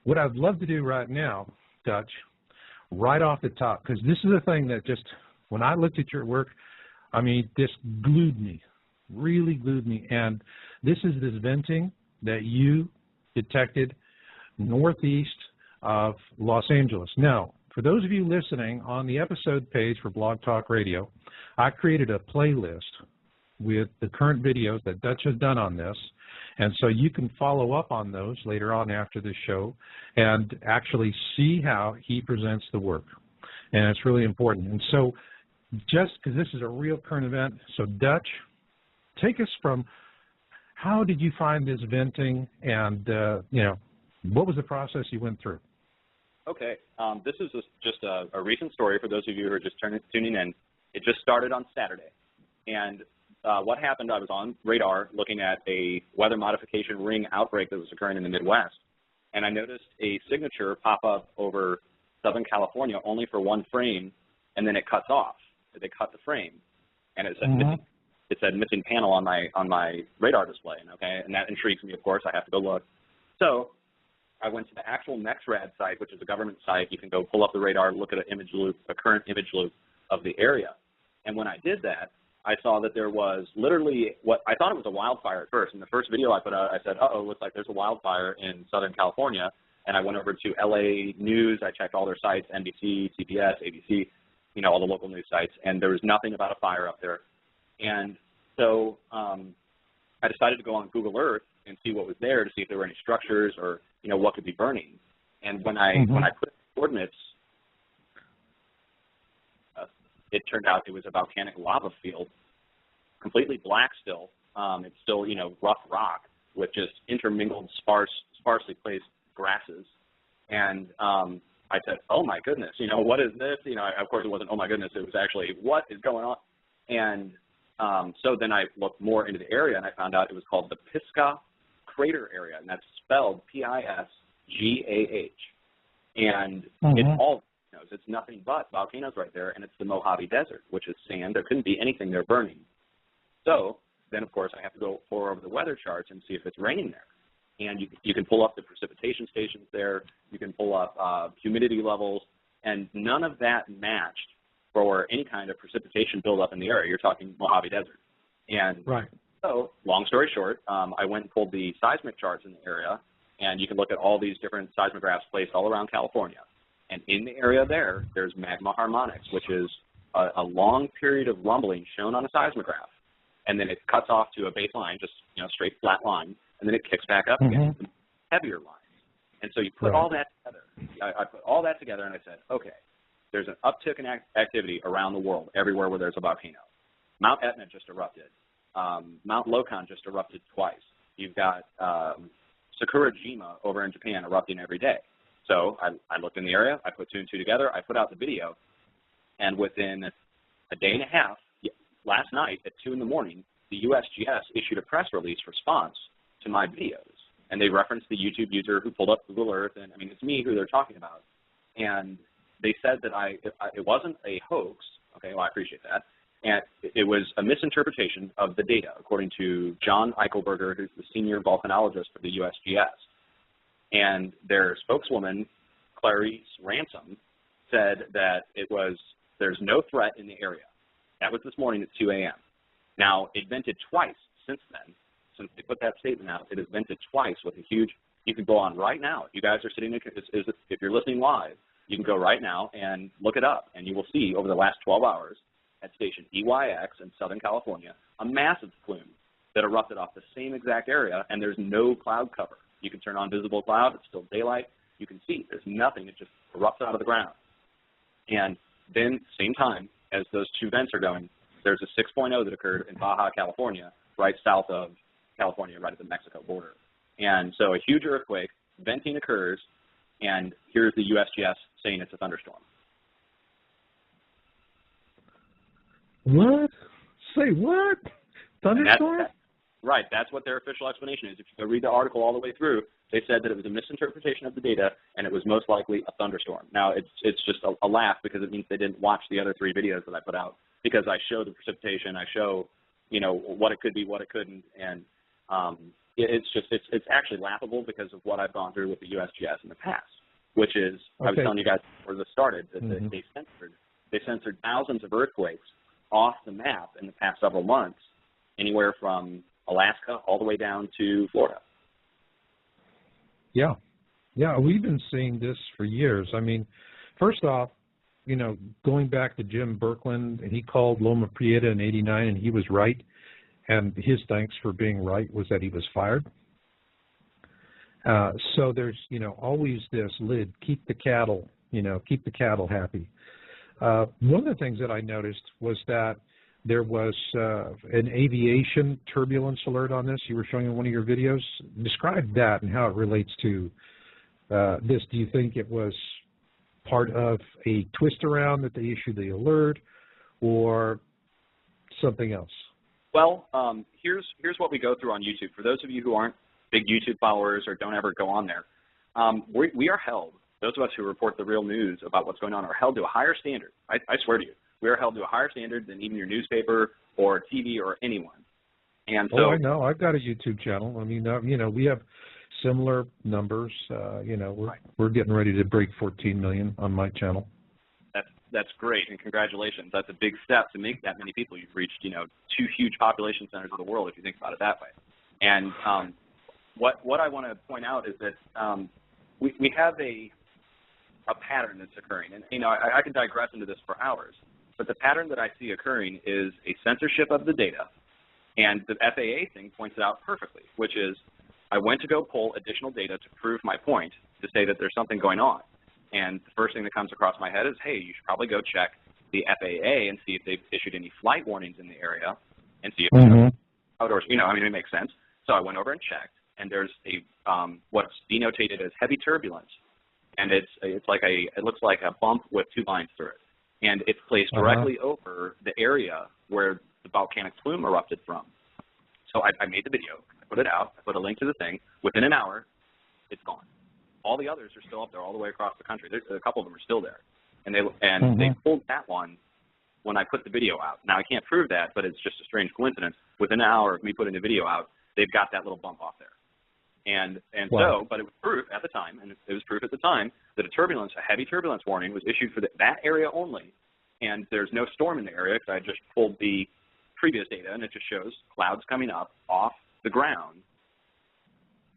[SPEAKER 1] what I'd love to do right now, Dutch, right off the top, because this is a thing that just, when I looked at your work, I mean, this glued me, really glued me. And this is this venting that you detected northeast of Los Angeles. Now, for those of you listening, on the episode page for Blog Talk Radio, I created a playlist with the current videos that Dutch has done on this. And so you can follow up on those later on after the show and actually see how he presents the work. And it's really important. And so just because this is a real current event, so Dutch, take us from how did you find this venting, and, you know, what was the process you went through?
[SPEAKER 2] Okay. This is just a recent story for those of you who are just tuning in. It just started on Saturday. And what happened, I was on radar looking at a weather modification ring outbreak that was occurring in the Midwest. And I noticed a signature pop up over Southern California only for one frame, and then it cuts off. They cut the frame. And it said missing panel on my radar display. Okay? And that intrigues me, of course. I have to go look. So I went to the actual NextRad site, which is a government site. You can go pull up the radar, look at an image loop, a current image loop of the area. And when I did that, I saw that there was literally what I thought it was a wildfire at first. In the first video I put out, I said, uh-oh, looks like there's a wildfire in Southern California. And I went over to LA News. I checked all their sites, NBC, CBS, ABC, you know, all the local news sites, and there was nothing about a fire up there. And so I decided to go on Google Earth and see what was there to see if there were any structures or, you know, what could be burning. And when I put coordinates, it turned out it was a volcanic lava field, completely black still. It's still, you know, rough rock with just intermingled, sparsely placed grasses. And I said, oh, my goodness, you know, what is this? You know, of course, it wasn't, oh, my goodness. It was actually, what is going on? And so then I looked more into the area, and I found out it was called the Pisgah Crater Area, and that's spelled Pisgah. And it's all volcanoes. It's nothing but volcanoes right there, and it's the Mojave Desert, which is sand. There couldn't be anything there burning. So then, of course, I have to go pour over the weather charts and see if it's raining there. And you can pull up the precipitation stations there. You can pull up humidity levels, and none of that matched for any kind of precipitation buildup in the area. You're talking Mojave Desert. And so, long story short, I went and pulled the seismic charts in the area, and you can look at all these different seismographs placed all around California. And in the area there's magma harmonics, which is a long period of rumbling shown on a seismograph. And then it cuts off to a baseline, just, you know, straight flat line, and then it kicks back up again to heavier lines. And so you put all that together. I put all that together, and I said, okay, there's an uptick in activity around the world, everywhere where there's a volcano. Mount Etna just erupted. Mount Lokan just erupted twice. You've got Sakurajima over in Japan erupting every day. So I looked in the area. I put two and two together. I put out the video. And within a day and a half, last night at 2 in the morning, the USGS issued a press release response to my videos. And they referenced the YouTube user who pulled up Google Earth. And, I mean, it's me who they're talking about. And they said that it wasn't a hoax. Okay, well, I appreciate that. And it was a misinterpretation of the data, according to John Eichelberger, who's the senior volcanologist for the USGS. And their spokeswoman, Clarice Ransom, said that there's no threat in the area. That was this morning at 2 a.m. Now, it vented twice since then. Since they put that statement out, it has vented twice with a huge, you can go on right now. You guys are sitting, if you're listening live, you can go right now and look it up, and you will see over the last 12 hours at station EYX in Southern California, a massive plume that erupted off the same exact area, and there's no cloud cover. You can turn on visible cloud. It's still daylight. You can see there's nothing. It just erupts out of the ground. And then, same time as those two vents are going, there's a 6.0 that occurred in Baja, California, right south of California, right at the Mexico border. And so a huge earthquake, venting occurs, and here's the USGS saying it's a thunderstorm.
[SPEAKER 1] What? Say what? Thunderstorm?
[SPEAKER 2] Right. That's what their official explanation is. If you go read the article all the way through, they said that it was a misinterpretation of the data, and it was most likely a thunderstorm. Now, it's just a laugh because it means they didn't watch the other 3 videos that I put out, because I show the precipitation, I show, you know, what it could be, what it couldn't, and it's actually laughable because of what I've gone through with the USGS in the past, which is, I was telling you guys before this started, that they censored thousands of earthquakes off the map in the past several months, anywhere from Alaska all the way down to Florida.
[SPEAKER 1] Yeah. Yeah, we've been seeing this for years. I mean, first off, you know, going back to Jim Birkeland, he called Loma Prieta in '89, and he was right. And his thanks for being right was that he was fired. So there's, you know, always this lid, keep the cattle, you know, keep the cattle happy. One of the things that I noticed was that there was an aviation turbulence alert on this. You were showing in one of your videos. Describe that and how it relates to this. Do you think it was part of a twist around that they issue the alert, or something else?
[SPEAKER 2] Well, here's what we go through on YouTube. For those of you who aren't big YouTube followers or don't ever go on there, we are held, those of us who report the real news about what's going on are held to a higher standard. I swear to you, we are held to a higher standard than even your newspaper or TV or anyone. And so,
[SPEAKER 1] I know. I've got a YouTube channel. I mean, we have similar numbers. We're getting ready to break 14 million on my channel.
[SPEAKER 2] That's great, and congratulations. That's a big step to make that many people. You've reached, 2 huge population centers of the world, if you think about it that way. And what I want to point out is that we have a pattern that's occurring. And, I could digress into this for hours, but the pattern that I see occurring is a censorship of the data. And the FAA thing points it out perfectly, which is I went to go pull additional data to prove my point, to say that there's something going on. And the first thing that comes across my head is, hey, you should probably go check the FAA and see if they've issued any flight warnings in the area and see if outdoors, it makes sense. So I went over and checked, and there's a what's denotated as heavy turbulence. And it looks like a bump with 2 lines through it. And it's placed directly over the area where the volcanic plume erupted from. So I made the video, I put it out, I put a link to the thing. Within an hour, it's gone. All the others are still up there all the way across the country. There's a couple of them are still there. And they pulled that one when I put the video out. Now, I can't prove that, but it's just a strange coincidence. Within an hour of me putting the video out, they've got that little bump off there. But it was proof at the time, that a heavy turbulence warning was issued for that area only. And there's no storm in the area because I just pulled the previous data, and it just shows clouds coming up off the ground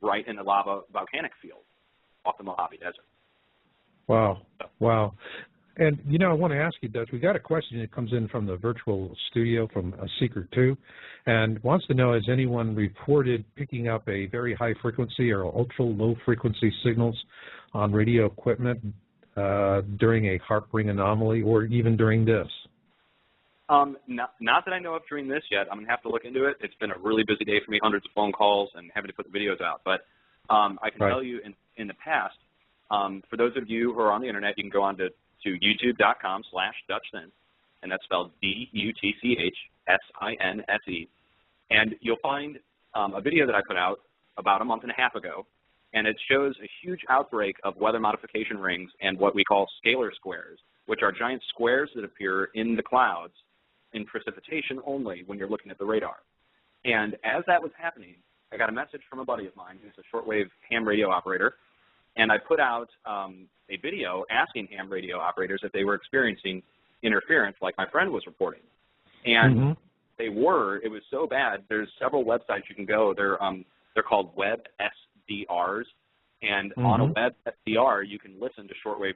[SPEAKER 2] right in the lava volcanic field off the Mojave Desert.
[SPEAKER 1] Wow. Wow. And, I want to ask you, Dutch, we got a question that comes in from the virtual studio from a Seeker 2, and wants to know, has anyone reported picking up a very high frequency or ultra low frequency signals on radio equipment during a Haarp ring anomaly, or even during this?
[SPEAKER 2] Not that I know of during this yet. I'm going to have to look into it. It's been a really busy day for me, hundreds of phone calls and having to put the videos out. But I can tell you in the past, for those of you who are on the internet, you can go on to youtube.com/DutchSense, and that's spelled DUTCHSINSE. And you'll find a video that I put out about a month and a half ago, and it shows a huge outbreak of weather modification rings and what we call scalar squares, which are giant squares that appear in the clouds in precipitation only when you're looking at the radar. And as that was happening, I got a message from a buddy of mine who's a shortwave ham radio operator, and I put out a video asking ham radio operators if they were experiencing interference like my friend was reporting. And they were. It was so bad. There's several websites you can go. They're called web SDRs. And on a web SDR, you can listen to shortwave